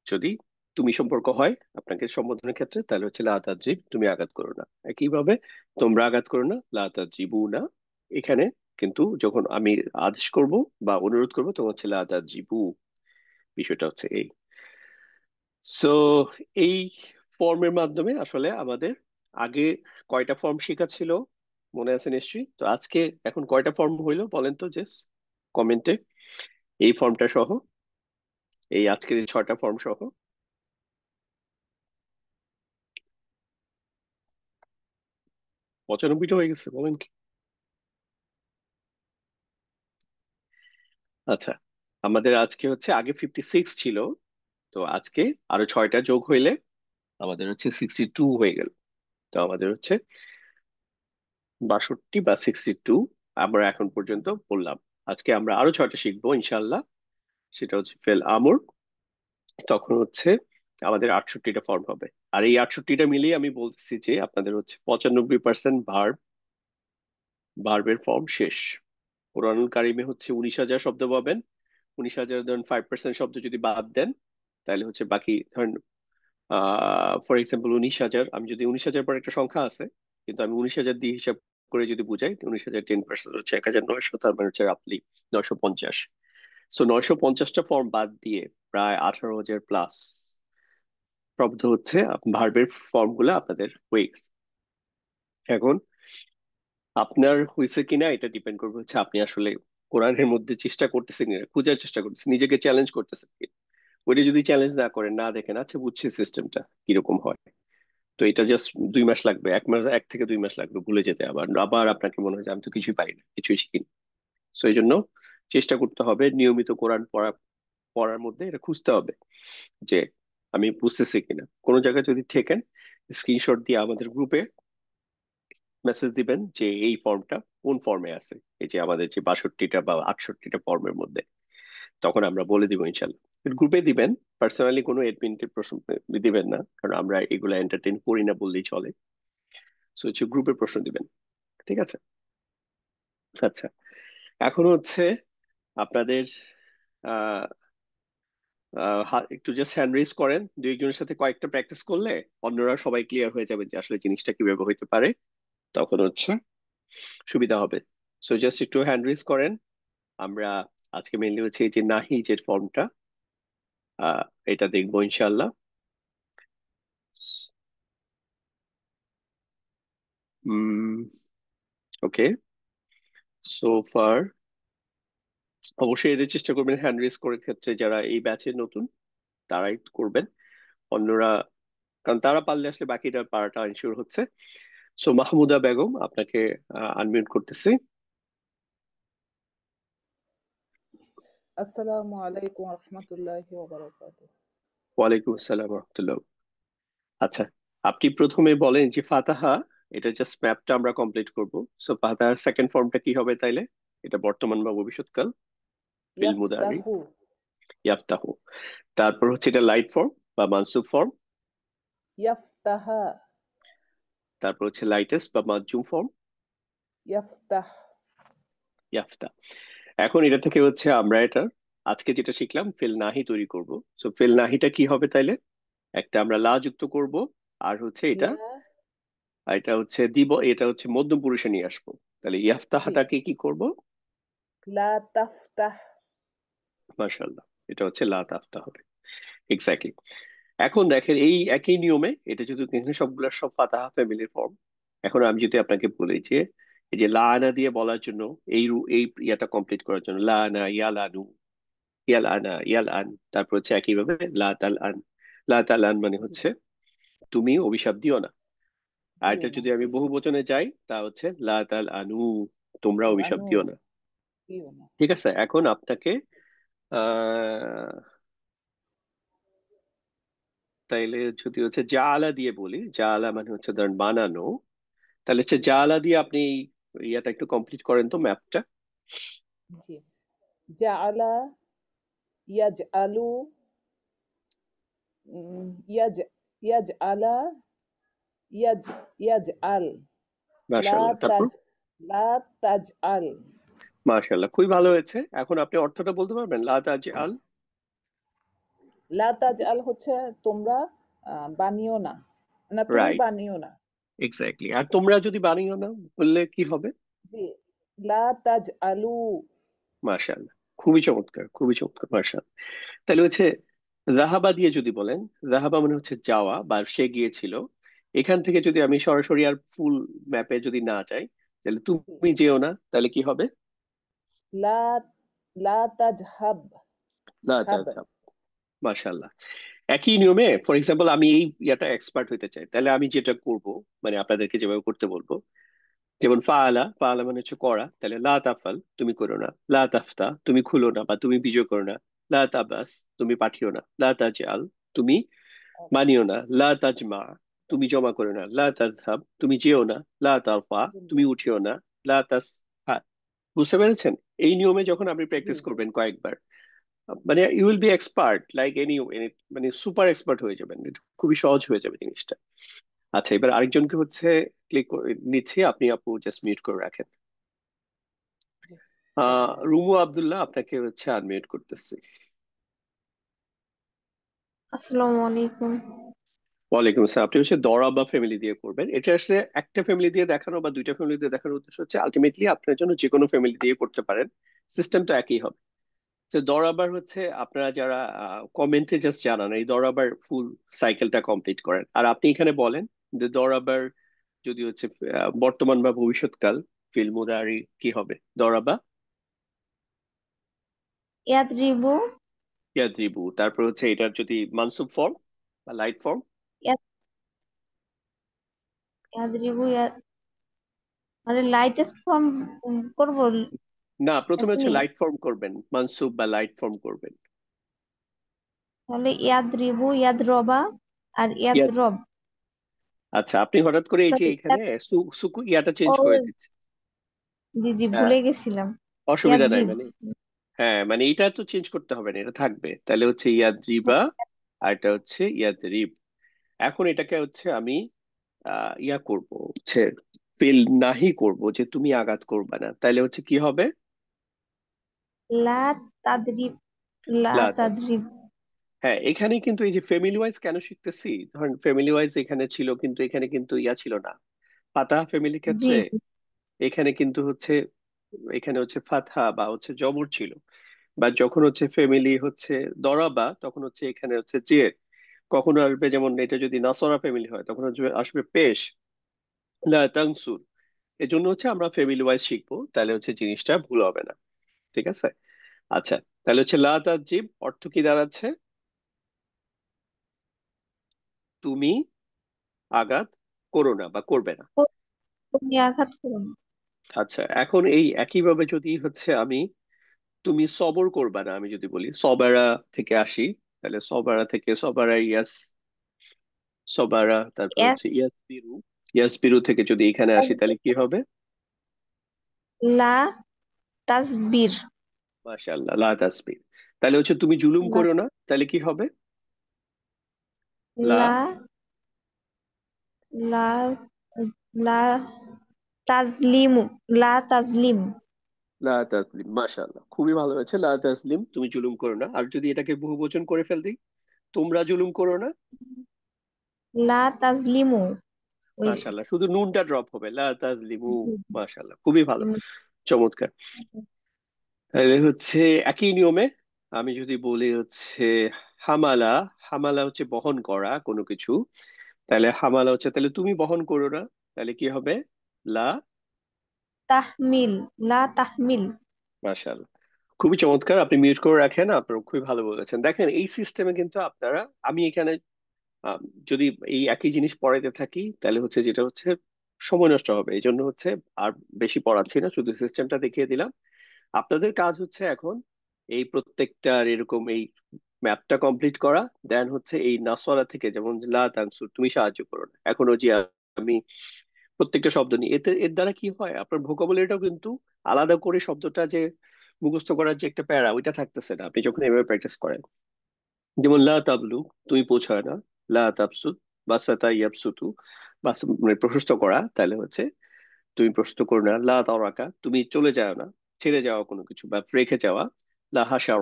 [SPEAKER 1] যদি তুমি সম্পর্ক হয় আপনাকে সম্বোধনের ক্ষেত্রে, তাহলে হচ্ছে লা তাদ্রিব, তুমি আঘাত করো না। একইভাবে তোমরা আঘাত করো না, লা তাদ্রিবু না, এখানে কিন্তু যখন আমি আদেশ করব বা অনুরোধ করব তখন হচ্ছে লা তাজিবু। বিষয়টা হচ্ছে এই। সো এই ফর্মের মাধ্যমে আসলে আমাদের আগে কয়টা ফর্ম শেখা ছিল মনে আছে নিশ্চয়ই। তো আজকে এখন কয়টা ফর্ম হইলো বলেন তো, জাস্ট কমেন্টে, এই ফর্মটা সহ, এই আজকের এই 6টা ফর্ম সহ। 95টা হয়ে গেছে বলেন কি? আচ্ছা, আমাদের আজকে হচ্ছে আগে 56 ছিল, তো আজকে আরো 6টা যোগ হইলে আমাদের হচ্ছে 62 হয়ে গেল। তো আমাদের হচ্ছে 62 বা 62 আমরা এখন পর্যন্ত বললাম। আজকে আমরা আরো 6টা শিখবো ইনশাল্লাহ। সেটা হচ্ছে ফেল আমর, তখন হচ্ছে আমাদের 68টা ফর্ম হবে। আর এই 68টা মিলিয়ে আমি বলতেছি যে আপনাদের হচ্ছে 95% ভার্বের ফর্ম শেষ। কোরআনুল কারিমে হচ্ছে 19,000 শব্দ পাবেন। 19,000 ধরেন 5% শব্দ যদি বাদ দেন, তাহলে হচ্ছে বাকি ধরেন ফর এক্সাম্পল 19,000, আমি যদি 19,000 পর একটা সংখ্যা আছে, কিন্তু আমি 19,000 দিয়ে হিসাব করে যদি বুঝাই, 19,000 10% হচ্ছে 1,900, তার মানে হচ্ছে রাফলি 950। সো 950টা ফর্ম বাদ দিয়ে প্রায় 18,000 প্লাস শব্দ হচ্ছে ভার্বের ফর্ম গুলো আপনাদের হয়ে গেছে। এখন আপনার হয়েছে কিনা এটা ডিপেন্ড করবে হচ্ছে আপনি আসলে কোরআনের মধ্যে চেষ্টা করতেছেন কিনা, খোঁজার চেষ্টা করতেছেন, নিজেকে চ্যালেঞ্জ করতেছেন কিনা। ওইটা যদি চ্যালেঞ্জ না করেন, না দেখেন, আচ্ছা বুঝছি সিস্টেমটা কিরকম হয়, তো এটা জাস্ট 2 মাস লাগবে, 1 মাস, 1 থেকে 2 মাস লাগবে ভুলে যেতে। আবার আবার আপনাকে মনে হয় যে আমি তো কিছুই পারি না, কিছুই শিখিনি। সো এই জন্য চেষ্টা করতে হবে নিয়মিত কোরআন পড়ার মধ্যে এটা খুঁজতে হবে যে আমি বুঝতেছি কিনা। কোনো জায়গায় যদি ঠেকেন, স্ক্রিনশট দিয়ে আমাদের গ্রুপে মেসেজ দিবেন যে এই ফর্মটা কোন ফর্মে আছে, এই যে আমাদের যে 62টা বা 68টা ফর্মের মধ্যে, তখন আমরা বলে দিব ইনশাল্লাহ। গ্রুপে দিবেন, পার্সোনালি কোনো এডমিনকে প্রশ্ন দিবেন না, কারণ আমরা এগুলো এন্টারটেইন করি না বললেই চলে। সো হচ্ছে গ্রুপে প্রশ্ন দিবেন, ঠিক আছে? আচ্ছা, এখন হচ্ছে আপনাদের আহ একটু জাস্ট হ্যান্ড রেজ করেন, 2 একজনের সাথে কয়েকটা প্র্যাকটিস করলে অন্যরা সবাই ক্লিয়ার হয়ে যাবে যে আসলে জিনিসটা কিভাবে হইতে পারে, তখন হচ্ছে সুবিধা হবে। সো জাস্ট একটু হ্যান্ড রেজ করেন। আমরা আজকে মেনলি হচ্ছে এই যে নাহি যে ফর্মটা, আহ এটা দেখবো ইনশাল্লাহ। ওকে, সো ফার অবশ্যই এদের চেষ্টা করবেন হ্যান্ড রেজ করে, ক্ষেত্রে যারা এই ব্যাচে নতুন তারাই করবেন, অন্যরা, কারণ তারা পারলে আসলে বাকিটা পারাটা ইনশিওর হচ্ছে। সো মাহমুদা বেগম, আপনাকে আনমিউট করতেছি।
[SPEAKER 2] আসসালামু আলাইকুম রহমতুল্লাহি ওয়া বারাকাতুহু।
[SPEAKER 1] ওয়ালাইকুম আসসালাম রহমতুল্লাহ। আচ্ছা, আপনি প্রথমে বলেন যে ফাতাহা, এটা জাস্ট ম্যাপটা আমরা কমপ্লিট করব। সো ফাতাহার সেকেন্ড ফর্মটা কি হবে তাইলে? এটা বর্তমান বা ভবিষ্যৎকাল, ফিল মুদারি,
[SPEAKER 2] ইয়াফতাহু।
[SPEAKER 1] ইয়াফতাহু। তারপর হচ্ছে এটা লাইট ফর্ম বা মানসুব ফর্ম।
[SPEAKER 2] ইয়াফতাহা।
[SPEAKER 1] তারপর হচ্ছে লাইটেস্ট বা মাজজুম ফর্ম,
[SPEAKER 2] ইয়াফতাহ।
[SPEAKER 1] ইয়াফতা। এখন এটা থেকে হচ্ছে আমরা এটা আজকে যেটা শিখলাম ফেল নাহি তৈরি করব। সো ফেল নাহিটা কি হবে তাইলে? একটা আমরা লা যুক্ত করব, আর হচ্ছে এটা,
[SPEAKER 2] ইয়া।
[SPEAKER 1] আর এটা হচ্ছে দিব, এটা হচ্ছে মধ্যম পুরুষে নিয়ে আসবো। তাহলে
[SPEAKER 2] জি।
[SPEAKER 1] ইয়াফতাহাটাকে কি করব?
[SPEAKER 2] লা তাফতাহ।
[SPEAKER 1] মাশাআল্লাহ, এটা হচ্ছে লা তাফতা হবে। এক্স্যাক্টলি। এখন দেখেন এই একই নিয়মে এটা যদি এখানে সবগুলা সব ফাতাহা ফ্যামিলির ফর্ম। এখন আমি যদি আপনাকে বলি যে এই যে লানা দিয়ে বলার জন্য, এই ইয়াটা কমপ্লিট করার জন্য লানা, ইয়ালানু, ইয়াল আনা, ইয়াল আন, তারপর হচ্ছে একইভাবে লা তাল আন। লা তাল আন মানে
[SPEAKER 2] জি।
[SPEAKER 1] হচ্ছে তুমি অভিশাপ দিও না। আর
[SPEAKER 2] দিও
[SPEAKER 1] এটা
[SPEAKER 2] না।
[SPEAKER 1] যদি আমি
[SPEAKER 2] জি।
[SPEAKER 1] বহু বচনে যাই, তা হচ্ছে লা তাল আনু, তোমরা অভিশাপ
[SPEAKER 2] আনু।
[SPEAKER 1] দিও না।
[SPEAKER 2] দিও না।
[SPEAKER 1] ঠিক আছে, এখন আপনাকে আহ তাইলে যদি হচ্ছে জাআলা দিয়ে বলি, জাআলা মানে হচ্ছে ধরেন বানানো, তাহলে হচ্ছে জাআলা দিয়ে আপনি এই ইয়াটা একটু কমপ্লিট করেন তো, ম্যাপটা।
[SPEAKER 2] জি। জাআলা। ইয়াজআলু। ইয়াজ ইয়াজআলা। ইয়াজ ইয়াজআল। লা
[SPEAKER 1] মাশাআল্লাহ, তারপর?
[SPEAKER 2] তাজ লা তাজআল।
[SPEAKER 1] মাশাআল্লাহ, খুবই ভালো হয়েছে। এখন আপনি অর্থটা বলতে পারবেন লা তাজ আল?
[SPEAKER 2] লা তাজআল হচ্ছে তোমরা বানিও না। না, তুমি
[SPEAKER 1] রাইট,
[SPEAKER 2] বানিও না।
[SPEAKER 1] এক্স্যাক্টলি। আর তোমরা যদি বানিও না বললে কি হবে?
[SPEAKER 2] জি। লা তাজ আলু।
[SPEAKER 1] মাশাআল্লাহ, খুবই চমৎকার, খুবই চমৎকার, মাশাআল্লাহ। তাহলে হচ্ছে জাহাবা দিয়ে যদি বলেন, জাহাবা মানে হচ্ছে যাওয়া বা সে গিয়েছিল। এখান থেকে যদি আমি সরাসরি আর ফুল ম্যাপে যদি না যাই, তাহলে তুমি যেও না, তাহলে কি হবে?
[SPEAKER 2] লা লা তাজহাব।
[SPEAKER 1] না,
[SPEAKER 2] হাব।
[SPEAKER 1] মাশাআল্লাহ। একই নিয়মে ফর এক্সাম্পল আমি এই ইয়াটা এক্সপার্ট হইতে চাই, তাহলে আমি যেটা করব, মানে আপনাদেরকে যেভাবে করতে বলবো, যেমন ফাআলা, ফাআলা মানে হচ্ছে করা, তাহলে লা তাফাল তুমি করো না, লা তাফতা তুমি খুলো না বা তুমি বিজয় করো না, লা তাবাস তুমি পাঠিও না, লা তাজআল তুমি মানিও না, লা তাজমা তুমি জমা করো না, লা তাযহাব তুমি যেও না, লা তারফা তুমি উঠিও না, লা তাস হ্যাঁ, বুঝতে পেরেছেন? এই নিয়মে যখন আপনি
[SPEAKER 2] জি
[SPEAKER 1] প্র্যাকটিস
[SPEAKER 2] জি।
[SPEAKER 1] করবেন কয়েকবার, মানে you will be expert like any, মানে সুপার এক্সপার্ট হয়ে যাবেন, এটা খুবই সহজ হয়ে যাবে জিনিসটা। আচ্ছা, এবার আরেকজনকে হচ্ছে ক্লিক নিচ্ছি, আপনি আপু জাস্ট মিউট করে রাখেন।
[SPEAKER 2] জি। সেকেন্ড।
[SPEAKER 1] রুমু আব্দুল্লাহ, আপনাকে হচ্ছে আনমিউট করতেছি।
[SPEAKER 3] আসসালামু আলাইকুম।
[SPEAKER 1] ওয়ালাইকুম আসসালাম। আপনি হচ্ছে দরা বা ফ্যামিলি দিয়ে করবেন। এটা আসলে একটা ফ্যামিলি দিয়ে দেখানো বা দুইটা ফ্যামিলি দিয়ে দেখানোর উদ্দেশ্য হচ্ছে আলটিমেটলি আপনার জন্য যে কোনো ফ্যামিলি দিয়ে করতে পারেন, সিস্টেম তো একই হবে। তো দরাবার হচ্ছে আপনারা যারা কমেন্টে জাস্ট জানান এই দরাবার ফুল সাইকেলটা কমপ্লিট করেন, আর আপনি এখানে বলেন যে দরাবার যদি হচ্ছে বর্তমান বা ভবিষ্যৎকাল ফিল মুদারি কি হবে? দরাবা
[SPEAKER 3] ইয়াদরিবু।
[SPEAKER 1] ইয়াদ্রিবু, তারপর হচ্ছে এটার যদি মানসুব ফর্ম বা লাইট ফর্ম।
[SPEAKER 3] ইয়াদ- ইয়াদরিবু মানে লাইটেস্ট ফর্ম করবো
[SPEAKER 1] না, প্রথমে হচ্ছে
[SPEAKER 3] এখনই?
[SPEAKER 1] লাইট ফর্ম করবেন, মানসুব বা লাইট ফর্ম করবেন।
[SPEAKER 3] তাহলে ইয়াদরিবু, ইয়াদরবা আর
[SPEAKER 1] ইয়াদ,
[SPEAKER 3] ইয়াদরব।
[SPEAKER 1] আচ্ছা, আপনি হঠাৎ করে এই যে
[SPEAKER 3] সরি।
[SPEAKER 1] এখানে সুকু ইয়াটা চেঞ্জ
[SPEAKER 3] ও
[SPEAKER 1] করে দিচ্ছে।
[SPEAKER 3] জি জি,
[SPEAKER 1] হ্যাঁ,
[SPEAKER 3] ভুলে গেছিলাম।
[SPEAKER 1] অসুবিধা নাই
[SPEAKER 3] ইয়াদরিব।
[SPEAKER 1] মানে, হ্যাঁ মানে এটা তো চেঞ্জ করতে হবে না, এটা থাকবে। তাহলে হচ্ছে ইয়াদ্রিবা আর এটা হচ্ছে ইয়াদ্রিব। এখন এটাকে হচ্ছে আমি ইয়া করব হচ্ছে ফেল নাহি করব, যে তুমি আঘাত করবে না, তাহলে হচ্ছে কি হবে?
[SPEAKER 3] লা তাদরিব। লা
[SPEAKER 1] লা তাদ।
[SPEAKER 3] তাদরিব।
[SPEAKER 1] হ্যাঁ, এখানে কিন্তু এই যে ফ্যামিলি ওয়াইজ কেন শিখতেছি, ধরেন ফ্যামিলি ওয়াইজ এখানে ছিল কিন্তু এখানে কিন্তু ইয়া ছিল না, ফাতাহা ফ্যামিলির
[SPEAKER 3] জি
[SPEAKER 1] ক্ষেত্রে
[SPEAKER 3] জি।
[SPEAKER 1] এখানে কিন্তু হচ্ছে, এখানে হচ্ছে ফাতহা বা হচ্ছে জবর ছিল। বা যখন হচ্ছে ফ্যামিলি হচ্ছে দরাবা, তখন হচ্ছে এখানে হচ্ছে জের। কখনো আসবে, যেমন এটা যদি নাসরা ফ্যামিলি হয় তখন হচ্ছে আসবে পেশ, লা তানসুর। এজন্য হচ্ছে আমরা ফ্যামিলি ওয়াইজ শিখবো, তাহলে হচ্ছে জিনিসটা ভুল হবে না। ঠিক আছে? আচ্ছা, তাহলে হচ্ছে লা তাজিব অর্থ কি দাঁড়াচ্ছে? তুমি আঘাত করো না বা করবে না।
[SPEAKER 3] তুমি আঘাত করো না।
[SPEAKER 1] আচ্ছা, এখন এই একইভাবে যদি হচ্ছে আমি তুমি সবর করবা না, আমি যদি বলি সবারা থেকে আসি, তাহলে সবারা থেকে সবারা ইয়াস, সবারা, তারপর
[SPEAKER 3] ইয়াস
[SPEAKER 1] হচ্ছে ইয়াসবিরু, ইয়াসবিরু থেকে যদি এখানে আসি তাহলে কি হবে?
[SPEAKER 3] লা তাসবির।
[SPEAKER 1] মাশাআল্লাহ, লা তাসবির। তাহলে হচ্ছে তুমি জুলুম
[SPEAKER 3] লা
[SPEAKER 1] করো না, তাহলে কি হবে? লা,
[SPEAKER 3] লা লা লা তাজলিমু। লা তাজলিম।
[SPEAKER 1] লা তাসলিম, মাশাআল্লাহ, খুবই ভালো হয়েছে। লা তাসলিম তুমি জুলুম করো না। আর যদি এটাকে বহুবচন করে ফেল দিই, তোমরা জুলুম করো না।
[SPEAKER 3] লা তাজলিমু। ওই
[SPEAKER 1] মাশাআল্লাহ, শুধু নুনটা ড্রপ হবে, লা তাজলিমু। মাশাআল্লাহ, খুবই ভালো, চমৎকার। তাহলে হচ্ছে একই নিয়মে আমি যদি বলি হচ্ছে হামালা, হামালা হচ্ছে বহন করা কোনো কিছু, তাহলে হামালা হচ্ছে তাহলে তুমি বহন করো না, তাহলে কি হবে? লা।
[SPEAKER 3] তাহমিল। লা তাহমিল।
[SPEAKER 1] মাশাআল্লাহ, খুবই চমৎকার। আপনি মিউট করে রাখেন, আপনারা খুবই ভালো বলেছেন। দেখেন এই সিস্টেমে কিন্তু আপনারা, আমি এখানে আম, যদি এই একই জিনিস পড়াইতে থাকি তাহলে হচ্ছে যেটা হচ্ছে সময় নষ্ট হবে, এই জন্য হচ্ছে আর বেশি পড়াচ্ছি না, শুধু সিস্টেমটা দেখিয়ে দিলাম। আপনাদের কাজ হচ্ছে এখন এই প্রত্যেকটার এরকম এই ম্যাপটা কমপ্লিট করা, দেন হচ্ছে এই নাসওয়ালা থেকে যেমন লা তানসুর তুমি সাহায্য করো না, এখনো যে আমি প্রত্যেকটা শব্দ নিই, এতে এর দ্বারা কি হয় আপনার ভোকাবুলারিটাও কিন্তু আলাদা করে শব্দটা যে মুখস্থ করার যে একটা প্যারা ওইটা থাকতেছে না আপনি যখন এভাবে প্র্যাকটিস করেন। যেমন লা তাবলু তুমি পৌঁছায় না, লা তাবসুত বাসাতা ইয়াবসুতু, বাস মানে প্রশস্ত করা, তাহলে হচ্ছে তুমি প্রশ্ন করো না। লা তারাকা তুমি চলে যাও না, ছেড়ে যাওয়া কোনো কিছু বা রেখে যাওয়া। লা হাসার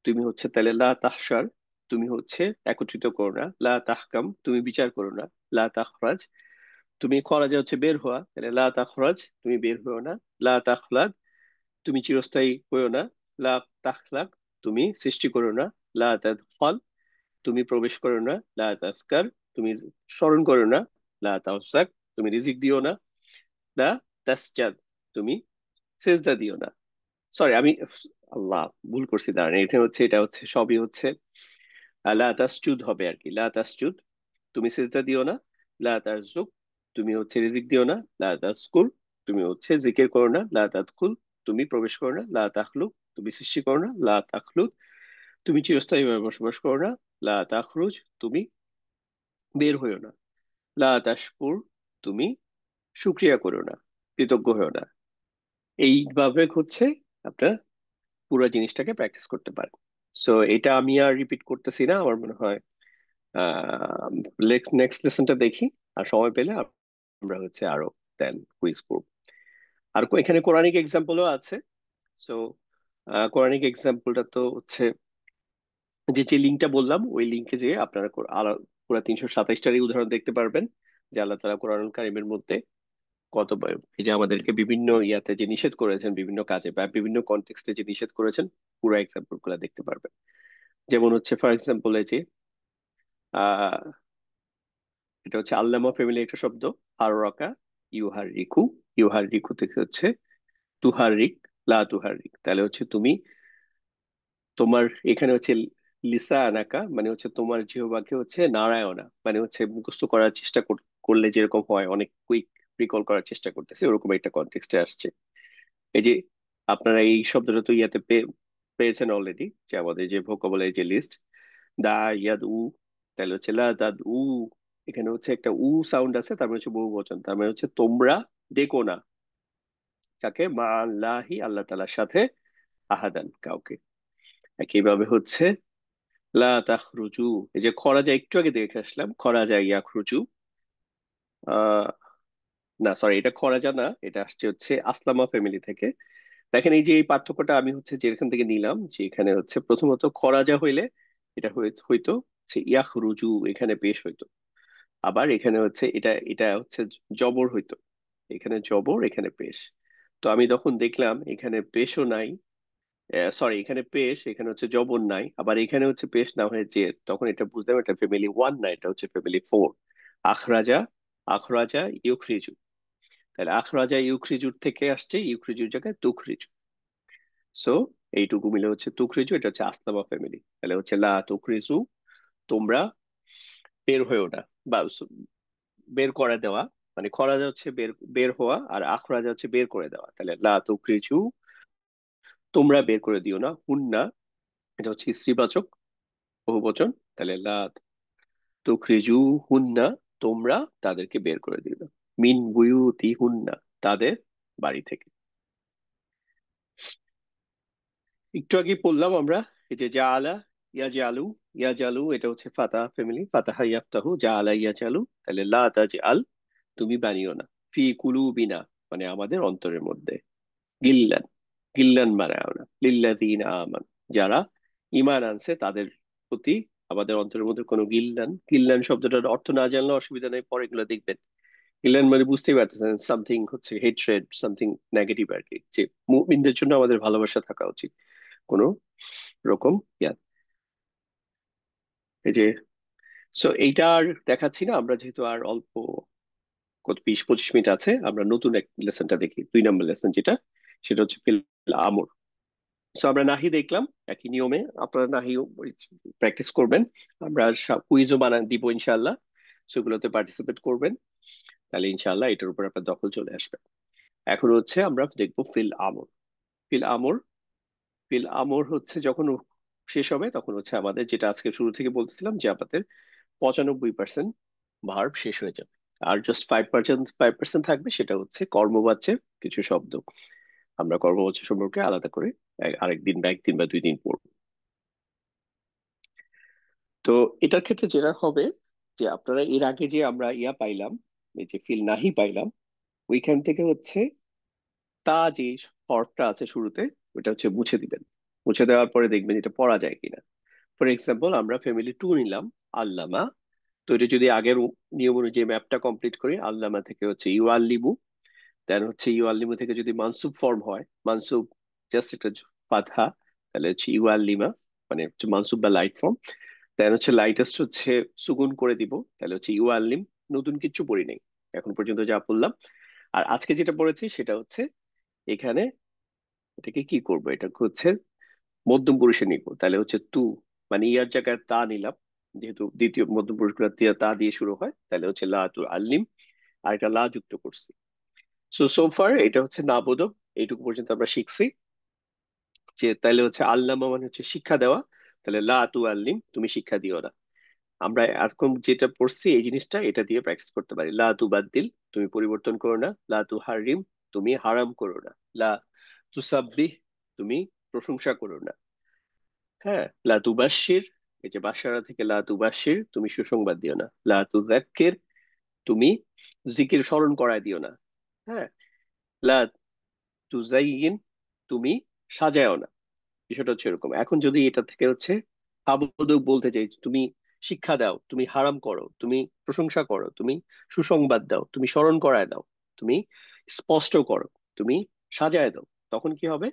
[SPEAKER 1] তুমি হচ্ছে তাহলে লা তাহসার তুমি হচ্ছে একত্রিত করো না। লা তাহকাম তুমি বিচার করো না। লা তাখরাজ তুমি খরাজে হচ্ছে বের হওয়া, তাহলে লা তাখরাজ তুমি বের হও না। লা তাখলাদ, তুমি চিরস্থায়ী হইও না। লা তাখলাক, তুমি সৃষ্টি করো না। লা তাদখাল, তুমি প্রবেশ করো না। লা তাজকার, তুমি স্মরণ করো না। লা তাওসাক, তুমি রিজিক দিও না। লা তাসজাদ, তুমি সেজদা দিও না। সরি, আমি আল্লাহ ভুল করছি, দাঁড়ান, এটা হচ্ছে সবই হচ্ছে লা তাসজুদ হবে আর কি। লা তাসজুদ, তুমি সিজদা দিও না। লা তারজুক, তুমি হচ্ছে রিজিক দিও না। লা তাজকুর, তুমি হচ্ছে জিকির করো না। লা তাদখুল, তুমি প্রবেশ করো না। লা তাখলুক, তুমি সৃষ্টি করো না। লা তাখলুদ, তুমি চিরস্থায়ীভাবে বসবাস করো না। লা তাখরুজ, তুমি বের হইও না। লা তাশকুর, তুমি শুকরিয়া করো না, কৃতজ্ঞ হও না। এইভাবে হচ্ছে আপনার পুরো জিনিসটাকে প্র্যাকটিস করতে পারেন। সো এটা আমি আর রিপিট করতেছি না, আমার মনে হয় নেক্সট লেসনটা দেখি, আর সময় পেলে আমরা হচ্ছে আরো দেন কুইজ করব। আর এখানে কোরআনিক এক্সাম্পলও আছে। সো কোরআনিক এক্সাম্পলটা তো হচ্ছে যে যে লিঙ্কটা বললাম, ওই লিঙ্কে যে আপনারা পুরো 327টারই উদাহরণ দেখতে পারবেন, যে আল্লাহ তাআলা কোরআনুল কারীমের মধ্যে এই যে আমাদেরকে বিভিন্ন ইয়াতে যে নিষেধ করেছেন, বিভিন্ন কাজে বা বিভিন্ন কনটেক্সটে যে নিষেধ করেছেন, পুরো এক্সাম্পল গুলা দেখতে পারবেন। যেমন হচ্ছে ফর এক্সাম্পল এই যে আহ এটা হচ্ছে আল্লামা ফ্যামিলি একটা শব্দ। হাররাকা ইউহার রিকু, ইউহার রিকু থেকে হচ্ছে তুহার রিক, লা তুহার রিক, তাহলে হচ্ছে তুমি তোমার এখানে হচ্ছে লিসা আনাকা, মানে হচ্ছে তোমার জিহ্বাকে হচ্ছে নারায়ণা, মানে হচ্ছে মুখস্থ করার চেষ্টা করলে যেরকম হয়, অনেক কুইক রিকল করার চেষ্টা করতেছে, ওরকম একটা কনটেক্সটে আসছে। এই যে আপনারা এই শব্দটা তো ইয়াতে পেয়েছেন অলরেডি, যে আমাদের যে ভোকাবুলারি যে লিস্ট, দা ইয়াদ উ, তাহলে হচ্ছে লা দাদ উ, এখানে হচ্ছে একটা উ সাউন্ড আছে, তার মানে হচ্ছে বহু বচন, তার মানে হচ্ছে তোমরা ডেকো না কাকে, মা আল্লাহি, আল্লাহ তাআলার সাথে, আহাদান, কাউকে। একইভাবে হচ্ছে লা তাখরুজু, এই যে খরাজা একটু আগে দেখে আসলাম, খরাজা ইয়াখরুজু, আহ না সরি, এটা খরাজা না, এটা আসছে হচ্ছে আসলামা ফ্যামিলি থেকে। দেখেন এই যে এই পার্থক্যটা আমি হচ্ছে যেখান থেকে নিলাম, যে এখানে হচ্ছে প্রথমত খরাজা হইলে এটা হইতো হচ্ছে ইয়াখরুজু, এখানে পেশ হইতো। আবার এখানে হচ্ছে এটা এটা হচ্ছে জবর হইতো, এখানে জবর, এখানে পেশ। তো আমি তখন দেখলাম এখানে পেশও নাই, সরি এখানে পেশ, এখানে হচ্ছে জবর নাই, আবার এখানে হচ্ছে পেশ না হয়ে যে, তখন এটা বুঝলাম এটা ফ্যামিলি ওয়ান না, এটা হচ্ছে ফ্যামিলি ফোর। আখরাজা, আখরাজা ইউখরিজু, তাহলে আখরাজা ইউখরিজুর থেকে আসছে ইউখরিজুর জায়গায় তুখরিজু। সো এইটুকু মিলে হচ্ছে তুখরিজু, এটা হচ্ছে আসলামা ফ্যামিলি। তাহলে হচ্ছে লা তুখরিজু, তোমরা বের হয়েও না, বা বের করে দেওয়া, মানে খরাজা হচ্ছে বের বের হওয়া, আর আখরাজা হচ্ছে বের করে দেওয়া। তাহলে লা তুখরিজু, তোমরা বের করে দিও না। হুন্না, এটা হচ্ছে স্ত্রীবাচক বহুবচন, তাহলে লা তুখরিজু হুন্না, তোমরা তাদেরকে বের করে দিও না। মিন বুয়ুতি হুন্না, তাদের বাড়ি থেকে। একটু আগে পড়লাম আমরা এই যে জাআলা ইয়াজালু, ইয়াজালু এটা হচ্ছে ফাতাহ ফ্যামিলি, ফাতাহা ইয়াফতাহু, জাআলা ইয়াজালু, তাহলে লা তাজআল, তুমি বানিও না। ফি কুলুবিনা, মানে আমাদের অন্তরের মধ্যে। গিল্লান, গিল্লান মারাও না লিল্লাযিনা আমান, যারা ঈমান আনছে তাদের প্রতি আমাদের অন্তরের মধ্যে কোনো গিল্লান, গিল্লান শব্দটার অর্থ না জানলে অসুবিধা নেই, পরে এগুলো দেখবেন। গিল্লান মানে বুঝতেই পারতেছেন, সামথিং হচ্ছে হেট্রেড, সামথিং নেগেটিভ আর কি, যে মুমিনদের জন্য আমাদের ভালোবাসা থাকা উচিত, কোনো রকম ইয়া। এই যে সো এইটা আর দেখাচ্ছি না, আমরা যেহেতু আর অল্প কত 20-25 মিনিট আছে, আমরা নতুন এক লেসনটা দেখি, 2 নম্বর লেসন যেটা, সেটা হচ্ছে ফিল আমর। সো আমরা নাহি দেখলাম, একই নিয়মে আপনারা নাহি প্র্যাকটিস করবেন। আমরা কুইজও দিব ইনশাল্লাহ, সেগুলোতে পার্টিসিপেট করবেন, তাহলে ইনশাল্লাহ এটার উপর আপনার দখল চলে আসবে। এখন হচ্ছে আমরা দেখবো ফিল আমর। ফিল আমর, ফিল আমর হচ্ছে যখন শেষ হবে, তখন হচ্ছে আমাদের যেটা আজকে শুরু থেকে বলতেছিলাম, যে আমাদের 95% ভার্ব শেষ হয়ে যাবে, আর জাস্ট 5% 5% থাকবে, সেটা হচ্ছে কর্মবাচ্যের কিছু শব্দ। আমরা কর্মবাচ্য সম্পর্কে আলাদা করে আরেকদিন বা একদিন বা 2 দিন পড়বো। তো এটার ক্ষেত্রে যেটা হবে, যে আপনারা এর আগে যে আমরা ইয়া পাইলাম, এই যে ফিল নাহি পাইলাম, ওইখান থেকে হচ্ছে তা যে হরফটা আছে শুরুতে, ওটা হচ্ছে মুছে দিবেন। মুছে দেওয়ার পরে দেখবেন এটা পড়া যায় কিনা। ফর এক্সাম্পল আমরা ফ্যামিলি টু নিলাম, আল্লামা। তো এটা যদি আগের নিয়ম অনুযায়ী ম্যাপটা কমপ্লিট করি, আল্লামা থেকে হচ্ছে ইউ আল্লিমু, দেন হচ্ছে ইউআল্লিমু থেকে যদি মানসুব ফর্ম হয়, মানসুব জাস্ট একটা ফাতহা, তাহলে হচ্ছে ইউআল্লিমা, মানে হচ্ছে মানসুব বা লাইট ফর্ম। দেন হচ্ছে লাইটেস্ট হচ্ছে সুকুন করে দিব, তাহলে হচ্ছে ইউআল্লিম। নতুন কিছু পড়ি নাই এখন পর্যন্ত যা পড়লাম। আর আজকে যেটা পড়েছি সেটা হচ্ছে এখানে এটাকে কি করব, এটা হচ্ছে মধ্যম পুরুষে নিব, তাহলে হচ্ছে তু, মানে ইয়ার জায়গায় তা নিলাম, যেহেতু দ্বিতীয় মধ্যম পুরুষগুলো তা দিয়ে শুরু হয়, তাহলে হচ্ছে লা তু আল্লিম, আর এটা লা যুক্ত করছি। সো ফার এটা হচ্ছে না বোধক, এইটুকু পর্যন্ত আমরা শিখছি। যে তাহলে হচ্ছে আল্লামা মানে হচ্ছে শিক্ষা দেওয়া, তাহলে লা তু আল্লিম, তুমি শিক্ষা দিও না। আমরা এরকম যেটা পড়ছি এই জিনিসটা এটা দিয়ে প্র্যাকটিস করতে পারি। লা তু বাদ্দিল, তুমি পরিবর্তন করো না। লা তু হারিম, তুমি হারাম করো না। লা তু সাব্বিহ, তুমি প্রশংসা করো না। হ্যাঁ, লা তু বাশির, এই যে বাসারা থেকে লা তু বাশির, তুমি সুসংবাদ দিও না। লা তু যাক্কির, তুমি জিকির স্মরণ করায় দিও না। হ্যাঁ, লা তু জাইয়িন, তুমি সাজায়ও না। বিষয়টা হচ্ছে এরকম। এখন যদি এটা থেকে হচ্ছে আবোধক বলতে চাই, তুমি শিক্ষা দাও, তুমি হারাম করো, তুমি প্রশংসা করো, তুমি সুসংবাদ দাও, তুমি স্মরণ করায় দাও, তুমি স্পষ্ট করো, তুমি সাজায় দাও, তখন কি হবে?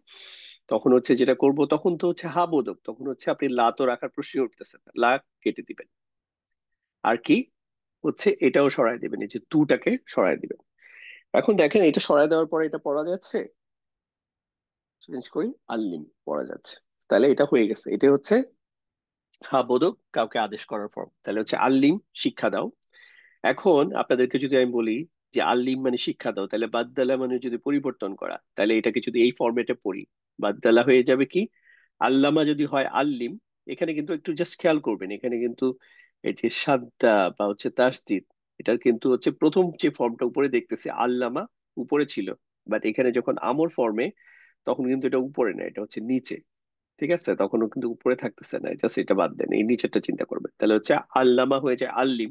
[SPEAKER 1] তখন হচ্ছে যেটা করব, তখন তো হচ্ছে হা বোধক, তখন হচ্ছে আপনি লা তো রাখার প্রশ্নই উঠতেছে না, লা কেটে দিবেন। আর কি হচ্ছে এটাও সরায় দিবেন, এই যে তুটাকে সরায় দিবেন। এখন দেখেন এটা সরায় দেওয়ার পরে এটা পড়া যাচ্ছে, চেঞ্জ করি, আল্লিম পড়া যাচ্ছে। তাহলে এটা হয়ে গেছে, এটা হচ্ছে হ্যাঁ বোধক কাউকে আদেশ করার ফর্ম, তাহলে হচ্ছে আল্লিম, শিক্ষা দাও। এখন আপনাদেরকে যদি আমি বলি যে আল্লিম মানে শিক্ষা দাও, তাহলে বাদদালা মানে যদি পরিবর্তন করা, তাহলে এটাকে যদি এই ফরম্যাটে পড়ি, বাদদালা হয়ে যাবে কি, আল্লামা যদি হয় আল্লিম। এখানে কিন্তু একটু জাস্ট খেয়াল করবেন, এখানে কিন্তু এই যে সাদ্দা বা হচ্ছে তাসদিদ, এটার কিন্তু হচ্ছে প্রথম যে ফর্মটা উপরে দেখতেছি আল্লামা উপরে ছিল, বাট এখানে যখন আমর ফর্মে, তখন কিন্তু এটা উপরে না, এটা হচ্ছে নিচে। ঠিক আছে, তখনও কিন্তু উপরে থাকতেছে না, জাস্ট এটা বাদ দেন, এই নিচেরটা চিন্তা করবেন, তাহলে হচ্ছে আল্লামা হয়ে যায় আল্লিম।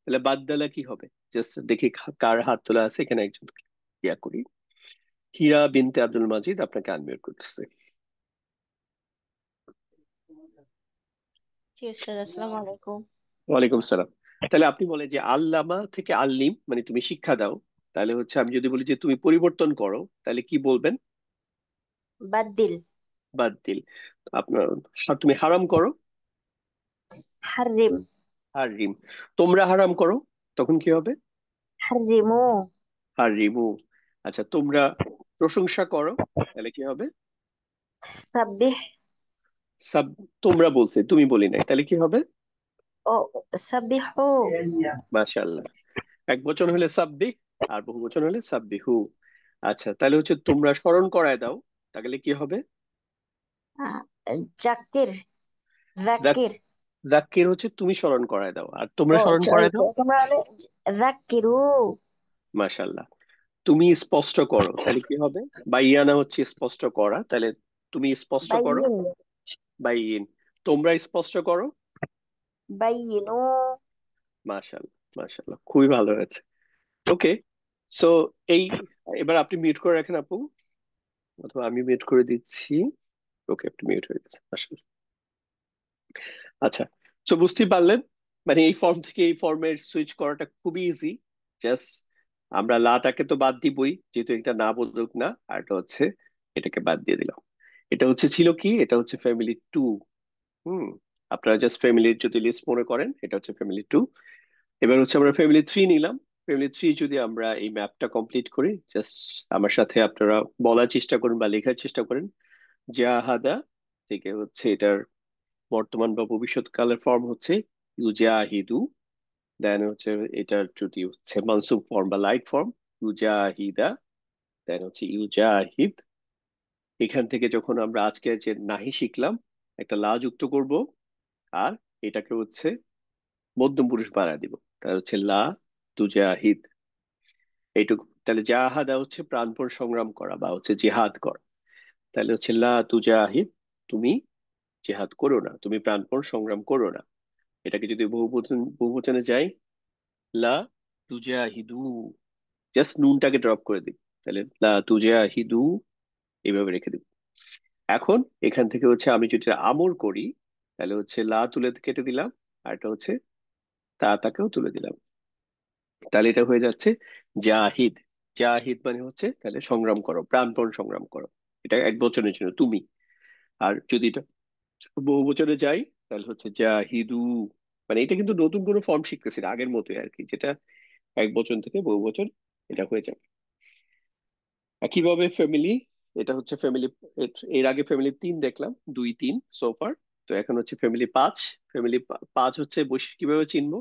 [SPEAKER 1] তাহলে বাদ দিলে কি হবে? জাস্ট দেখি কার হাত তোলা আছে এখানে, একজন ইয়া করি। হীরা বিনতে আব্দুল মাজিদ, আপনাকে আনমিউট করতেছে।
[SPEAKER 4] জি উস্তাদ, আসসালামু আলাইকুম।
[SPEAKER 1] ওয়ালাইকুম সালাম। তাহলে আপনি বলে যে আল্লামা থেকে আল্লিম মানে তুমি শিক্ষা দাও, তাহলে হচ্ছে আমি যদি বলি যে তুমি পরিবর্তন করো, তাহলে কি বলবেন?
[SPEAKER 4] বাদ্দিল।
[SPEAKER 1] বাদ দিল। আপনার তুমি হারাম করো,
[SPEAKER 4] হাররিম।
[SPEAKER 1] হারিম। তোমরা হারাম করো, তখন কি হবে?
[SPEAKER 4] হাররিমু।
[SPEAKER 1] হারিমু। আচ্ছা, তোমরা প্রশংসা করো, তাহলে কি হবে?
[SPEAKER 4] সাব্বিহ।
[SPEAKER 1] সাব, তোমরা বলছে, তুমি বলি নাই, তাহলে কি হবে?
[SPEAKER 4] ও, সাব্বিহু।
[SPEAKER 1] মাশাআল্লাহ। এক বচন হলে সাব্বিহ, আর বহু বচন হলে সাব্বিহু। আচ্ছা, তাহলে হচ্ছে তোমরা স্মরণ করায় দাও, তাহলে কি হবে?
[SPEAKER 4] আহ, জাক্কির।
[SPEAKER 1] যাক,
[SPEAKER 4] জাক্কির।
[SPEAKER 1] জাক্কির হচ্ছে তুমি স্মরণ করায় দাও, আর তোমরা
[SPEAKER 4] ও
[SPEAKER 1] স্মরণ করায় দাও।
[SPEAKER 4] তোমরা হলে জাক্কিরু।
[SPEAKER 1] মাশাআল্লাহ। তুমি স্পষ্ট করো, তাহলে কি হবে? বাইয়ানা হচ্ছে স্পষ্ট করা, তাহলে তুমি স্পষ্ট করো।
[SPEAKER 4] বাইয়িন।
[SPEAKER 1] বাইয়িন, তোমরা স্পষ্ট করো।
[SPEAKER 4] বাইয়িনু।
[SPEAKER 1] মাশাআল্লাহ, মাশাআল্লাহ, খুবই ভালো হয়েছে। ওকে, সো এই, এবার আপনি মিউট করে রাখেন আপু, অথবা আমি মিউট করে দিচ্ছি। ওকে, আপনি মিউট হয়ে গেছে, মাশাআল্লাহ। আচ্ছা, তো বুঝতেই পারলেন, মানে এই ফর্ম থেকে এই ফর্মে সুইচ করাটা খুবই ইজি। জাস্ট আমরা লাটাকে তো বাদ দিবই, যেহেতু এটা না বোধক না, আর এটা হচ্ছে এটাকে বাদ দিয়ে দিলাম। এটা হচ্ছে ছিল কি, এটা হচ্ছে ফ্যামিলি টু। হুম, আপনারা জাস্ট ফ্যামিলির যদি লিস্ট মনে করেন, এটা হচ্ছে ফ্যামিলি টু। এবার হচ্ছে আমরা ফ্যামিলি থ্রি নিলাম। ফ্যামিলি থ্রি যদি আমরা এই ম্যাপটা কমপ্লিট করি, জাস্ট আমার সাথে আপনারা বলার চেষ্টা করুন বা লেখার চেষ্টা করেন। জাহাদা থেকে হচ্ছে এটার বর্তমান বা ভবিষ্যৎ কালের ফর্ম হচ্ছে ইউজাহিদু। দেন হচ্ছে এটার যদি হচ্ছে মানসুব ফর্ম বা লাইট ফর্ম, ইউজাহিদা। দেন হচ্ছে ইউজাহিদ। এখান থেকে যখন আমরা আজকে যে নাহি শিখলাম, একটা লা যুক্ত করব, আর এটাকে হচ্ছে মধ্যম পুরুষ বানায় দিব, তাহলে হচ্ছে লা তুজাহিদ। এইটুকু, তাহলে জাহাদা হচ্ছে প্রাণপণ সংগ্রাম করা বা হচ্ছে জিহাদ করা, তাহলে হচ্ছে লা তুজাহিদ, তুমি জিহাদ করো না, তুমি প্রাণপণ সংগ্রাম করো না। এটাকে যদি বহুবচনে যাই, লা তুজাহিদু, জাস্ট নুনটাকে ড্রপ করে দিব, তাহলে লা তুজাহিদু, এইভাবে রেখে দিব। এখন এখান থেকে হচ্ছে আমি যদি আমর করি, তাহলে হচ্ছে লা তুলে কেটে দিলাম, আর এটা হচ্ছে তাকেও তুলে দিলাম, তাহলে এটা হয়ে যাচ্ছে জাহিদ। জাহিদ মানে হচ্ছে তাহলে সংগ্রাম করো, প্রাণপণ সংগ্রাম করো। এটা এক বচনের জন্য তুমি। আর যদি এটা বহু বচনে যাই তাহলে হচ্ছে জাহিদু। মানে এটা কিন্তু নতুন কোনো ফর্ম শিখতেছি না, আগের মতোই আর কি, যেটা এক বচন থেকে বহু বচন এটা হয়ে যাবে। একইভাবে ফ্যামিলি, এটা হচ্ছে ফ্যামিলি। এর আগে ফ্যামিলি 3 দেখলাম, 2 3 সোফার। তো এখন হচ্ছে ফ্যামিলি 5। ফ্যামিলি 5 হচ্ছে বৈশিষ্ট্য কিভাবে চিনবো?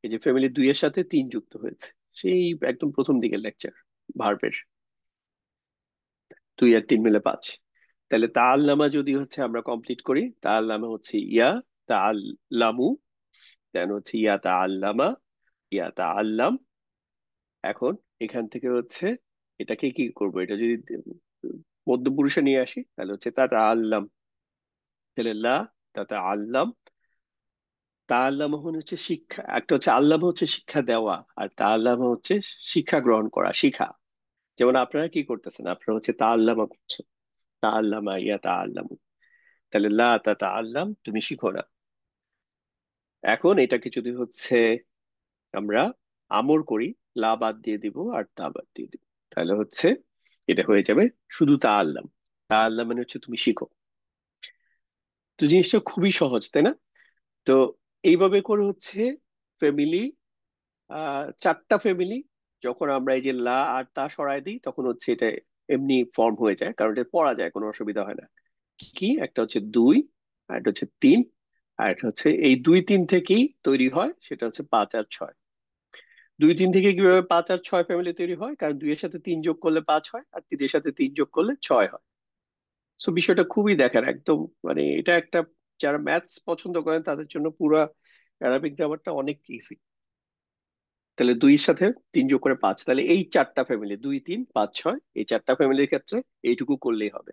[SPEAKER 1] এই যে ফ্যামিলি 2 এর সাথে 3 যুক্ত হয়েছে, সেই একদম প্রথম দিকের লেকচার, ভার্বের 2 আর 3 মিলে 5। তাহলে তাল নামা যদি হচ্ছে আমরা কমপ্লিট করি, তাল নামা হচ্ছে ইয়া তাল লামু, দেন হচ্ছে ইয়া তাআল্লামা, ইয়া তাআল্লাম। এখন এখান থেকে হচ্ছে এটাকে কি করব, এটা যদি মধ্যপুরুষে নিয়ে আসি তাহলে হচ্ছে তা তাআল্লাম। তাহলে লা তা তাআল্লাম। তাআল্লাম মানে হচ্ছে শিক্ষা, একটা হচ্ছে আল্লাম হচ্ছে শিক্ষা দেওয়া, আর তাআল্লাম হচ্ছে শিক্ষা গ্রহণ করা, শিখা। যেমন আপনারা কি করতেছেন, আপনারা হচ্ছে তাআল্লামা করছেন, তাআল্লামা ইয়া তাআল্লামু। তাহলে লা তা তাআল্লাম, তুমি শিখো না। এখন এটাকে যদি হচ্ছে আমরা আমর করি, লা বাদ দিয়ে দিব আর তা বাদ দিয়ে দিব, তাহলে হচ্ছে এটা হয়ে যাবে শুধু তা আল্লাম। তা আল্লাহ মানে হচ্ছে তুমি শিখো। তো জিনিসটা খুবই সহজ, তাই না? তো এইভাবে করে হচ্ছে ফ্যামিলি, 4টা ফ্যামিলি, যখন আমরা এই যে লা আর তা সরাই দিই তখন হচ্ছে এটা এমনি ফর্ম হয়ে যায়, কারণ এটা পড়া যায়, কোনো অসুবিধা হয় না। কি কি? একটা হচ্ছে 2, আর একটা হচ্ছে 3, আর একটা হচ্ছে এই 2 3 থেকেই তৈরি হয়, সেটা হচ্ছে 5 আর 6। 2 3 থেকে কিভাবে 5 আর 6 ফ্যামিলি তৈরি হয়? কারণ 2 এর সাথে 3 যোগ করলে 5 হয়, আর 3 এর সাথে 3 যোগ করলে 6 হয়। সো বিষয়টা খুবই দেখার একদম, মানে এটা একটা, যারা ম্যাথস পছন্দ করেন তাদের জন্য পুরো অ্যারাবিক গ্রামারটা অনেক ইজি। তাহলে 2 এর সাথে 3 যোগ করে 5, তাহলে এই 4টা ফ্যামিলি 2 3 5 6, এই 4টা ফ্যামিলির ক্ষেত্রে এইটুকু করলেই হবে।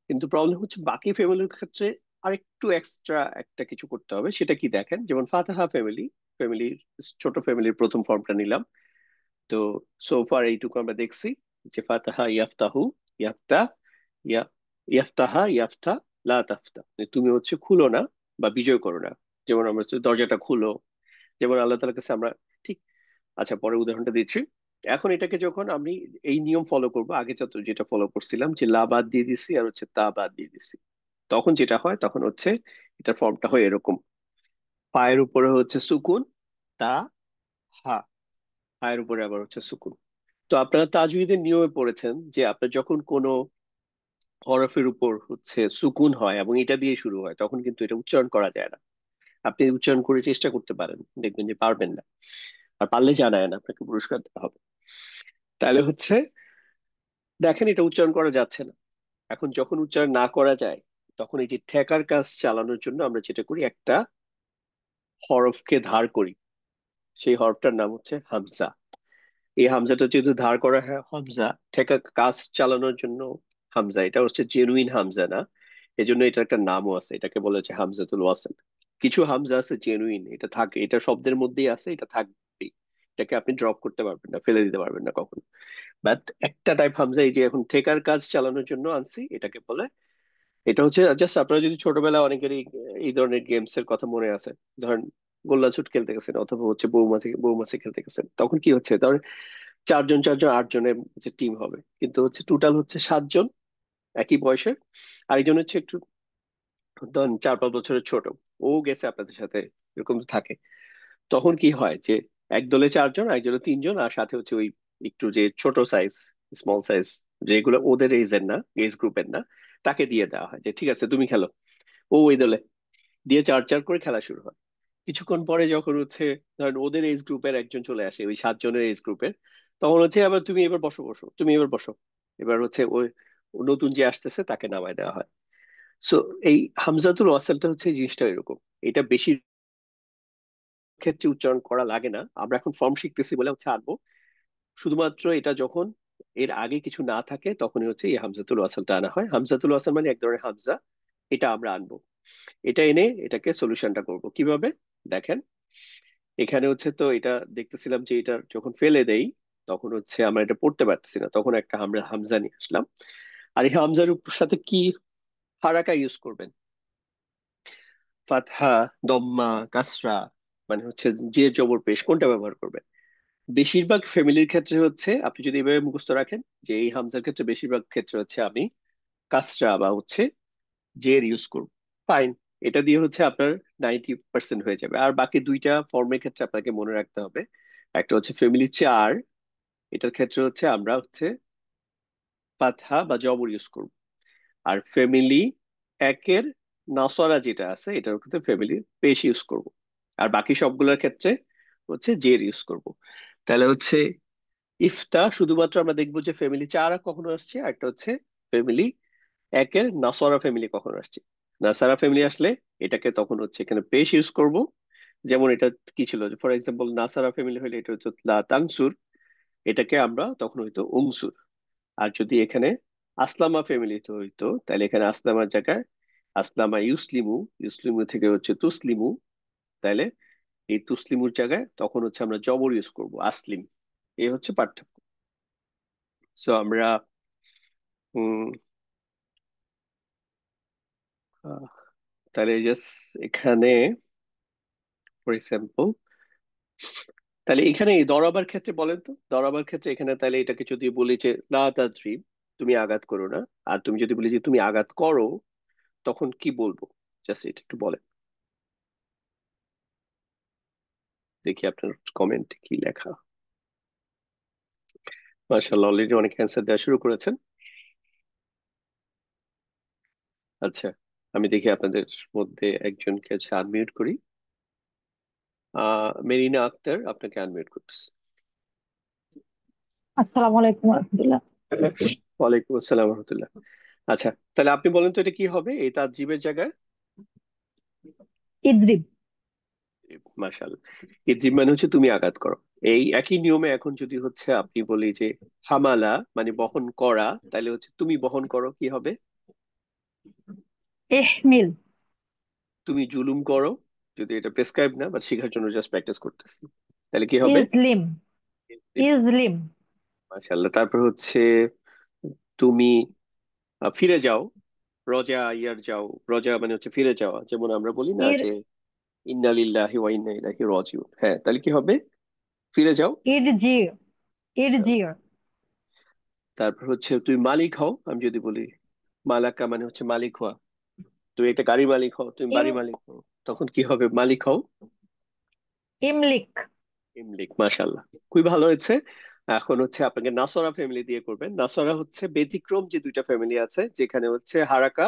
[SPEAKER 1] কিন্তু প্রবলেম হচ্ছে বাকি ফ্যামিলির ক্ষেত্রে আরেকটু এক্সট্রা একটা কিছু করতে হবে। সেটা কি দেখেন, যেমন ফাতাহা ফ্যামিলি, ফ্যামিলির ছোট ফ্যামিলির প্রথম ফর্মটা নিলাম। তো সোফার এইটুকু আমরা দেখছি যে ফাতাহা ইয়াফতাহু, ইয়াফতা, ইয়া ইয়াফতাহা ইয়াফতা, লা তাফতা, মানে তুমি হচ্ছে খুলো না বা বিজয় করো না। যেমন আমরা হচ্ছে দরজাটা খুলো, যেমন আল্লাহ তাআলার কাছে আমরা, ঠিক। আচ্ছা, পরে উদাহরণটা দিচ্ছি। এখন এটাকে যখন আমি এই নিয়ম ফলো করব, আগে যত যেটা ফলো করছিলাম যে লা বাদ দিয়ে দিছি আর হচ্ছে তা বাদ দিয়ে দিছি, তখন যেটা হয় তখন হচ্ছে এটার ফর্মটা হয় এরকম। পায়ের উপরে হচ্ছে সুকুন, তা হা, পায়ের উপরে আবার হচ্ছে সুকুন। তো আপনারা তাজউইদের নিয়মে পড়েছেন যে আপনার যখন কোনো হরফের উপর হচ্ছে সুকুন হয় এবং এটা দিয়ে শুরু হয়, তখন কিন্তু এটা উচ্চারণ করা যায় না। আপনি উচ্চারণ করে চেষ্টা করতে পারেন, দেখবেন যে পারবেন না। আর পারলে জানায় না, আপনাকে পুরস্কার দেওয়া হবে। তাহলে হচ্ছে দেখেন এটা উচ্চারণ করা যাচ্ছে না। এখন যখন উচ্চারণ না করা যায়, তখন এই যে ঠেকার কাজ চালানোর জন্য আমরা যেটা করি, একটা হরফকে ধার করি, সেই হরফটার নাম হচ্ছে হামজা। এই হামজাটা যেহেতু ধার করা হয় হামজা, ঠেকা কাজ চালানোর জন্য হামজা, এটা হচ্ছে জেনুইন হামজা না, এজন্য এটা একটা নামও আছে, এটাকে বলে হচ্ছে হামজাতুল ওয়াসল। কিছু হামজা আছে জেনুইন, এটা থাকে, এটা শব্দের মধ্যেই আছে, এটা থাকবেই, এটাকে আপনি ড্রপ করতে পারবেন না, ফেলে দিতে পারবেন না কখনো। বাট একটা টাইপ হামজা এই যে এখন ঠেকার কাজ চালানোর জন্য আনছি, এটাকে বলে, এটা হচ্ছে জাস্ট, আপনারা যদি ছোটবেলায় অনেকেরই এই ধরনের গেমস এর কথা মনে আছে, ধরেন গোল্লা ছুট খেলতে গেছেন অথবা হচ্ছে বৌমাছি বৌমাছি খেলতে গেছেন, তখন কি হচ্ছে, ধরেন 4 জন 4 জন 8 জনের হচ্ছে টিম হবে, কিন্তু হচ্ছে টোটাল হচ্ছে 7 জন একই বয়সের। আরেকজন হচ্ছে একটু ধরেন 4 5 বছরের ছোট, ও গেছে আপনাদের সাথে, এরকম তো থাকে। তখন কি হয় যে এক দলে 4 জন, একজনে 3 জন, আর সাথে হচ্ছে ওই একটু যে ছোট সাইজ, স্মল সাইজ, যেগুলো ওদের এজের না, এজ গ্রুপের না, তাকে দিয়ে দেওয়া হয় যে ঠিক আছে তুমি খেলো। ও ওই দলে দিয়ে 4 4 করে খেলা শুরু হয়। কিছুক্ষণ পরে যখন হচ্ছে ধরেন ওদের এজ গ্রুপের একজন চলে আসে, ওই 7 জনের এজ গ্রুপের, তখন হচ্ছে আবার তুমি এবার বসো বসো, তুমি এবার বসো, এবার হচ্ছে ওই নতুন যে আসতেছে তাকে নামায় দেওয়া হয়। সো এই হামজাতুল ওয়াসালটা হচ্ছে এই জিনিসটা এরকম। এটা বেশি ক্ষেত্রে উচ্চারণ করা লাগে না, আমরা এখন ফর্ম শিখতেছি বলে হচ্ছে আনবো। শুধুমাত্র এটা যখন এর আগে কিছু না থাকে তখনই হচ্ছে এই হামজাতুল ওয়াসালটা আনা হয়। হামজাতুল ওয়াসাল মানে এক ধরনের হামজা, এটা আমরা আনবো। এটা এনে এটাকে সলিউশনটা করব কিভাবে, দেখেন। এখানে হচ্ছে তো এটা দেখতেছিলাম যে এটা যখন ফেলে দেই তখন হচ্ছে আমরা এটা পড়তে পারতেছি না, তখন একটা আমরা হামজা নিয়ে আসলাম। আর এই হামজার সাথে কি হারাকা ইউজ করবেন? ফাতহা, দম্মা, কাসরা, মানে হচ্ছে জের জবর পেশ, কোনটা ব্যবহার করবেন? বেশিরভাগ ফ্যামিলির ক্ষেত্রে হচ্ছে আপনি যদি এভাবে মুখস্থ রাখেন যে এই হামজার ক্ষেত্রে বেশিরভাগ ক্ষেত্রে হচ্ছে আমি কাসরা বা হচ্ছে জের ইউজ করব। ফাইন, এটা দিয়ে হচ্ছে আপনার 90% হয়ে যাবে। আর বাকি দুইটা ফর্মের ক্ষেত্রে আপনাকে মনে রাখতে হবে। একটা হচ্ছে ফ্যামিলি 4, এটার ক্ষেত্রে হচ্ছে আমরা হচ্ছে ফাতহা বা জবর ইউজ করব। আর ফ্যামিলি 1-এর নাসরা যেটা আছে এটার ক্ষেত্রে ফ্যামিলি পেশ ইউজ করব। আর বাকি সবগুলোর ক্ষেত্রে হচ্ছে জের ইউজ করব। তাহলে হচ্ছে ইফটা শুধুমাত্র আমরা দেখবো যে ফ্যামিলি 4 কখনো আসছে, আর একটা হচ্ছে ফ্যামিলি 1-এর নাসরা ফ্যামিলি কখনো আসছে। নাসারা ফ্যামিলি আসলে এটাকে তখন হচ্ছে এখানে পেশ ইউজ করব। যেমন এটা কি ছিল, ফর এক্সাম্পল নাসারা ফ্যামিলি হলে এটা হচ্ছে লা তানসুর, এটাকে আমরা তখন হইতো উমসুর। আর যদি এখানে আসলামা ফ্যামিলি হইতো তাহলে এখানে আসলামার জায়গায় আসলামা ইউসলিমু, ইউসলিমু থেকে হচ্ছে তুসলিমু, তাহলে এই তুসলিমুর জায়গায় তখন হচ্ছে আমরা জবর ইউজ করব আসলিম। এই হচ্ছে পার্থক্য। সো আমরা উম আহ, তাহলে জাস্ট এখানে ফর এক্সাম্পল, তাহলে এখানে এই দরাবার ক্ষেত্রে বলেন তো, দরাবার ক্ষেত্রে এখানে তাহলে এটাকে যদি বলি যে লা তাজরিব, তুমি আঘাত করো না, আর তুমি যদি বলি যে তুমি আঘাত করো, তখন কি বলবো? জাস্ট এটা একটু বলেন, দেখি আপনার কমেন্ট কি লেখা। মাশাআল্লাহ, অলরেডি অনেক অ্যান্সার দেওয়া শুরু করেছেন। আচ্ছা, আমি দেখি আপনাদের মধ্যে একজনকে হচ্ছে আনমিউট করি। মেরিনা আক্তার, আপনাকে আনমিউট করতেছি।
[SPEAKER 5] আসসালামু আলাইকুম রহমতুল্লাহ।
[SPEAKER 1] ওয়ালাইকুম আসসালাম রহমতুল্লাহ। আচ্ছা, তাহলে আপনি বলেন তো এটা কি হবে এই তাজিবের জায়গায়?
[SPEAKER 5] ইদ্রিব।
[SPEAKER 1] মাশাআল্লাহ, ইদ্রিব মানে হচ্ছে তুমি আঘাত করো। এই একই নিয়মে এখন যদি হচ্ছে আপনি বলি যে হামালা মানে বহন করা, তাহলে হচ্ছে তুমি বহন করো, কি হবে?
[SPEAKER 5] ইহমিল।
[SPEAKER 1] তুমি জুলুম করো, যদি এটা প্রেসক্রাইব না বাট শেখার জন্য জাস্ট প্র্যাকটিস করতেছি, তাহলে কি হবে?
[SPEAKER 5] ইজলিম। ইজলিম।
[SPEAKER 1] মাশাআল্লাহ। তারপর হচ্ছে তুমি ফিরে যাও, রজা ইয়ার যাও, রজা মানে হচ্ছে ফিরে যাওয়া, যেমন আমরা বলি না
[SPEAKER 5] ইর
[SPEAKER 1] যে ইন্না লিল্লাহি ওয়া ইন্না ইলাইহি রাজিউন। হ্যাঁ, তাহলে কি হবে? ফিরে যাও।
[SPEAKER 5] ইরজি। ইরজি।
[SPEAKER 1] তারপর হচ্ছে তুমি মালিক হও, আমি যদি বলি মালাকা মানে হচ্ছে মালিক হওয়া, তুমি একটা গাড়ির মালিক হও, তুমি
[SPEAKER 5] ইম
[SPEAKER 1] বাড়ির মালিক হও, তখন কি হবে? মালিক হও।
[SPEAKER 5] ইমলিক।
[SPEAKER 1] ইমলিক। মাশাআল্লাহ, খুবই ভালো হয়েছে। এখন হচ্ছে আপনাকে নাসরা ফ্যামিলি দিয়ে করবেন। নাসরা হচ্ছে ব্যতিক্রম যে দুইটা ফ্যামিলি আছে যেখানে হচ্ছে হারাকা,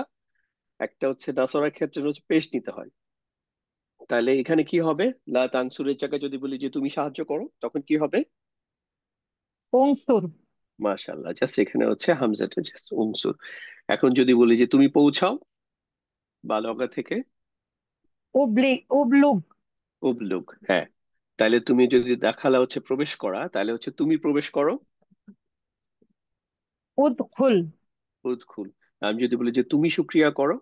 [SPEAKER 1] একটা হচ্ছে নাসরার ক্ষেত্রে হচ্ছে পেশ নিতে হয়। তাহলে এখানে কি হবে? লা তানসুরের জায়গায় যদি বলি যে তুমি সাহায্য করো, তখন কি হবে?
[SPEAKER 5] উনসুর।
[SPEAKER 1] মাশাআল্লাহ, জাস্ট এখানে হচ্ছে হামজাটা জাস্ট উনসুর। এখন যদি বলি যে তুমি পৌঁছাও, বালগা থেকে
[SPEAKER 5] উবলুগ।
[SPEAKER 1] উবলুগ। হ্যাঁ, তাহলে তুমি যদি দেখালা হচ্ছে প্রবেশ করা, তাহলে হচ্ছে তুমি প্রবেশ করো,
[SPEAKER 5] উদখুল।
[SPEAKER 1] উদখুল। আমি যদি বলি যে তুমি শুকরিয়া করো,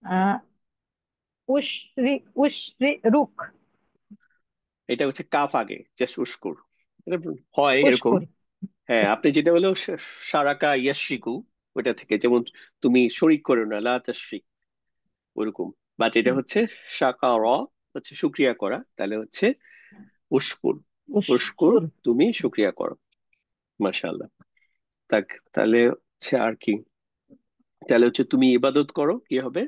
[SPEAKER 5] আহ, উশরি উশরি রুক।
[SPEAKER 1] এটা হচ্ছে কাফ আগে জাস্ট উস্কুর, এটা হয় এরকম।
[SPEAKER 5] উস্কুর।
[SPEAKER 1] হ্যাঁ, আপনি যেটা হলো সারাকা ইয়াশরিকু, ওইটা থেকে যেমন তুমি শরিক করো না, লা তাশরিক, ওরকম। বাট এটা হচ্ছে শাকার, হচ্ছে শুকরিয়া করা, তাহলে হচ্ছে উস্কুর। উস্কুর,
[SPEAKER 5] উস্কুর।
[SPEAKER 1] তুমি শুকরিয়া করো। মাশাআল্লাহ। তাক, তাহলে হচ্ছে আর কি, তাহলে হচ্ছে তুমি ইবাদত করো, কি হবে?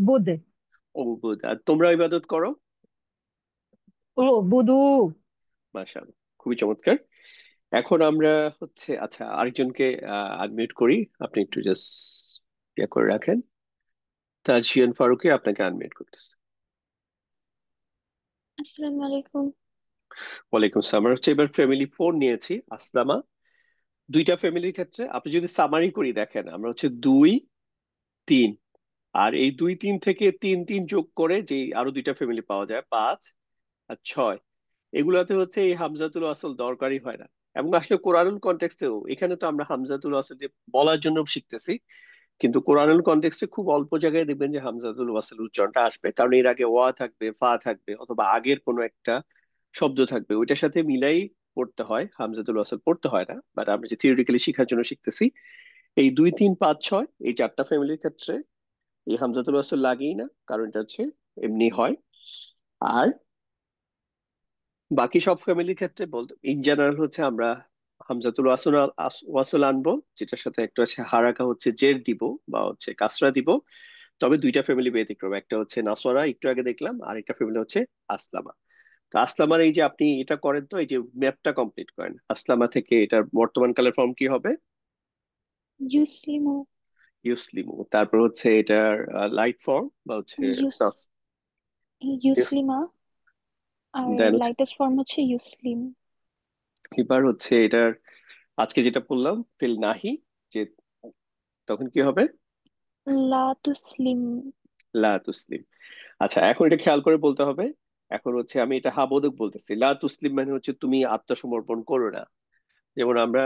[SPEAKER 5] বুদ।
[SPEAKER 1] উবুদ। আর তোমরা ইবাদত করো।
[SPEAKER 5] বুদু।
[SPEAKER 1] মাশাআল্লাহ, খুবই চমৎকার। এখন আমরা হচ্ছে আচ্ছা আরেকজনকে আনমিউট করি, আপনি একটু জাস্ট ইয়ে করে রাখেন। তাজিয়ান ফারুকী, আপনাকে আনমিউট করতেছে।
[SPEAKER 3] আসসালামু আলাইকুম।
[SPEAKER 1] ওয়ালাইকুম আসসালাম। আমরা হচ্ছে এবার ফ্যামিলি 4 নিয়েছি, আসলামা। দুইটা ফ্যামিলির ক্ষেত্রে আপনি যদি সামারি করি দেখেন, আমরা হচ্ছে 2, 3, আর এই 2, 3 থেকে 3, 3 যোগ করে যে আরো দুইটা ফ্যামিলি পাওয়া যায়, 5 আর 6, এগুলাতে হচ্ছে এই হামজাতুল আসল দরকারই হয় না। এবং আসলে কোরআনুল কনটেক্সটেও এখানে তো আমরা হামজাতুল আসল দিয়ে বলার জন্য শিখতেছি, কিন্তু কোরআনুল কনটেক্সটে খুব অল্প জায়গায় দেখবেন যে হামজাতুল ওয়াসল উচ্চারণটা আসবে, কারণ এর আগে ওয়া থাকবে, ফা থাকবে, অথবা আগের কোনো একটা শব্দ থাকবে, ওইটার সাথে মিলাই পড়তে হয়, হামজাতুল ওয়াসল পড়তে হয় না। বাট আমরা যে থিওরিটিক্যালি শেখার জন্য শিখতেছি, এই 2, 3, 5, 6 এই চারটা ফ্যামিলির ক্ষেত্রে এই হামজাতুল ওয়াসল লাগেই না, কারণ এটা হচ্ছে এমনি হয়। আর বাকি সব ফ্যামিলির ক্ষেত্রে বলতে ইন জেনারেল হচ্ছে আমরা হামজাতুল ওয়াসল আনবো, যেটার সাথে একটা হচ্ছে হারাকা হচ্ছে জের দিব বা হচ্ছে কাসরা দিব। তবে দুইটা ফ্যামিলি ব্যতিক্রম, একটা হচ্ছে নাসওয়ারা একটু আগে দেখলাম, আর একটা ফ্যামিলি হচ্ছে আসলামা। তো আসলামার এই যে আপনি এটা করেন, তো এই যে ম্যাপটা কমপ্লিট করেন আসলামা থেকে, এটার বর্তমান কালের ফর্ম কি হবে?
[SPEAKER 6] ইউসলিমু।
[SPEAKER 1] ইউসলিমু। তারপর হচ্ছে এটার লাইট ফর্ম বা হচ্ছে
[SPEAKER 6] ইউস ইউসলিমা। আর
[SPEAKER 1] দেন হচ্ছে
[SPEAKER 6] লাইটেস্ট ফর্ম হচ্ছে ইউসলিম।
[SPEAKER 1] এবার হচ্ছে এটার আজকে যেটা বললাম ফিল নাহি, যে তখন কি হবে?
[SPEAKER 6] লা তুসলিম।
[SPEAKER 1] লা তুসলিম। আচ্ছা, এখন এটা খেয়াল করে বলতে হবে। এখন হচ্ছে আমি এটা হাবোদক বলতেছি, লা তুসলিম মানে হচ্ছে তুমি আত্মসমর্পণ করো না। যেমন আমরা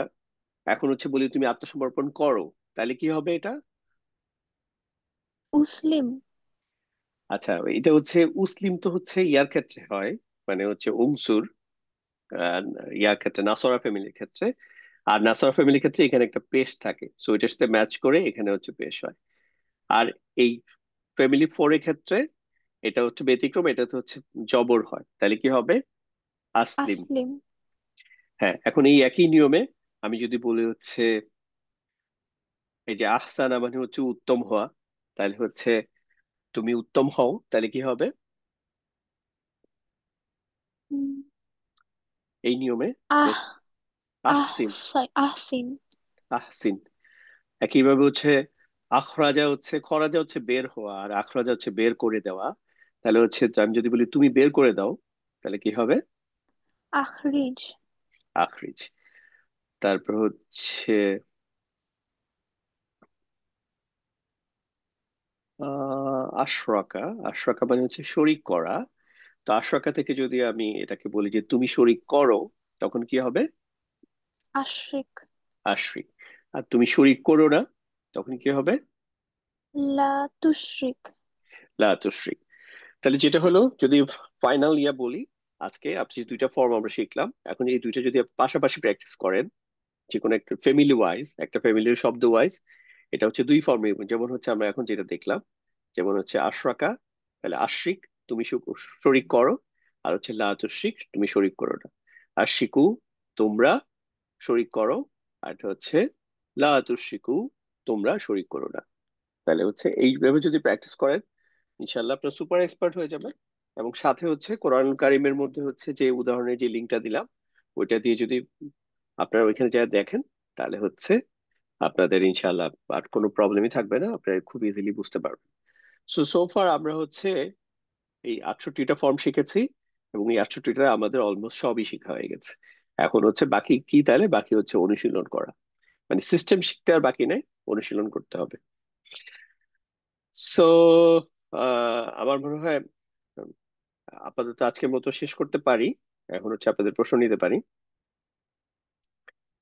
[SPEAKER 1] এখন হচ্ছে বলি তুমি আত্মসমর্পণ করো, তাহলে কি হবে এটা?
[SPEAKER 6] উসলিম।
[SPEAKER 1] আচ্ছা, এটা হচ্ছে উসলিম তো হচ্ছে ইয়ার ক্ষেত্রে হয়, মানে হচ্ছে উমসুর, আহ, ইয়ার ক্ষেত্রে নাসরা ফ্যামিলির ক্ষেত্রে। আর নাসরা ফ্যামিলির ক্ষেত্রে এখানে একটা পেশ থাকে, সো এটার সাথে ম্যাচ করে এখানে হচ্ছে পেশ হয়। আর এই ফ্যামিলি ফোর এর ক্ষেত্রে এটা হচ্ছে ব্যতিক্রম, এটা তো হচ্ছে জবর হয়, তাহলে কি হবে? আসলিম।
[SPEAKER 6] আসলিম।
[SPEAKER 1] হ্যাঁ, এখন এই একই নিয়মে আমি যদি বলি হচ্ছে এই যে আহসানা মানে হচ্ছে উত্তম হওয়া, তাহলে হচ্ছে তুমি উত্তম হও, তাহলে কি হবে?
[SPEAKER 6] উম,
[SPEAKER 1] এই নিয়মে
[SPEAKER 6] আহ
[SPEAKER 1] জাস্ট আহসিন।
[SPEAKER 6] আহসিন।
[SPEAKER 1] আহসিন। একইভাবে হচ্ছে আখরাজা হচ্ছে, খরাজা হচ্ছে বের হওয়া, আর আখরাজা হচ্ছে বের করে দেওয়া। তাহলে হচ্ছে আমি যদি বলি তুমি বের করে দাও, তাহলে কি হবে?
[SPEAKER 6] আখরিজ।
[SPEAKER 1] আখরিজ। তারপর হচ্ছে আশরাকা। আশরাকা মানে হচ্ছে শরিক করা। তো আশরাকা থেকে যদি আমি এটাকে বলি যে তুমি শরিক করো, তখন কি হবে?
[SPEAKER 6] আশরিক।
[SPEAKER 1] আশরিক। আর তুমি শরিক করো না, তখন কি হবে?
[SPEAKER 6] লা তুশরিক।
[SPEAKER 1] লা তুশরিক। তাহলে যেটা হলো, যদি ফাইনাল ইয়া বলি, আজকে আপনি যে দুইটা ফর্ম আমরা শিখলাম, এখন এই দুইটা যদি আপনি পাশাপাশি প্র্যাকটিস করেন, যে কোনো একটা ফ্যামিলি ওয়াইজ, একটা ফ্যামিলির শব্দ ওয়াইজ, এটা হচ্ছে দুই ফর্মে। যেমন হচ্ছে আমরা এখন যেটা দেখলাম, যেমন হচ্ছে আশরাকা, তাহলে আশরিক তুমি শরিক করো, আর হচ্ছে লা তুশরিক তুমি শরিক করো না। আর শিকু তোমরা শরিক করো, আর এটা হচ্ছে লা তুশরিকু তোমরা শরিক করো না। তাহলে হচ্ছে এইভাবে যদি প্র্যাকটিস করেন, ইনশাল্লাহ আপনার সুপার এক্সপার্ট হয়ে যাবেন। এবং সাথে হচ্ছে কোরআন কারিমের মধ্যে হচ্ছে যে উদাহরণের যে লিঙ্কটা দিলাম, ওইটা দিয়ে যদি আপনারা ওইখানে যা দেখেন, তাহলে হচ্ছে আপনাদের ইনশাল্লাহ আর কোনো প্রবলেমই থাকবে না, আপনারা খুব ইজিলি বুঝতে পারবেন। সো ফার আমরা হচ্ছে এই 68টা ফর্ম শিখেছি, এবং এই 68টা আমাদের অলমোস্ট সবই শেখা হয়ে গেছে। এখন হচ্ছে বাকি কি, তাহলে বাকি হচ্ছে অনুশীলন করা, মানে সিস্টেম শিখতে আর বাকি নেই, অনুশীলন করতে হবে। সো আমার মনে হয় আপাতত আজকের মতো শেষ করতে পারি। এখন হচ্ছে আপনাদের প্রশ্ন নিতে পারি।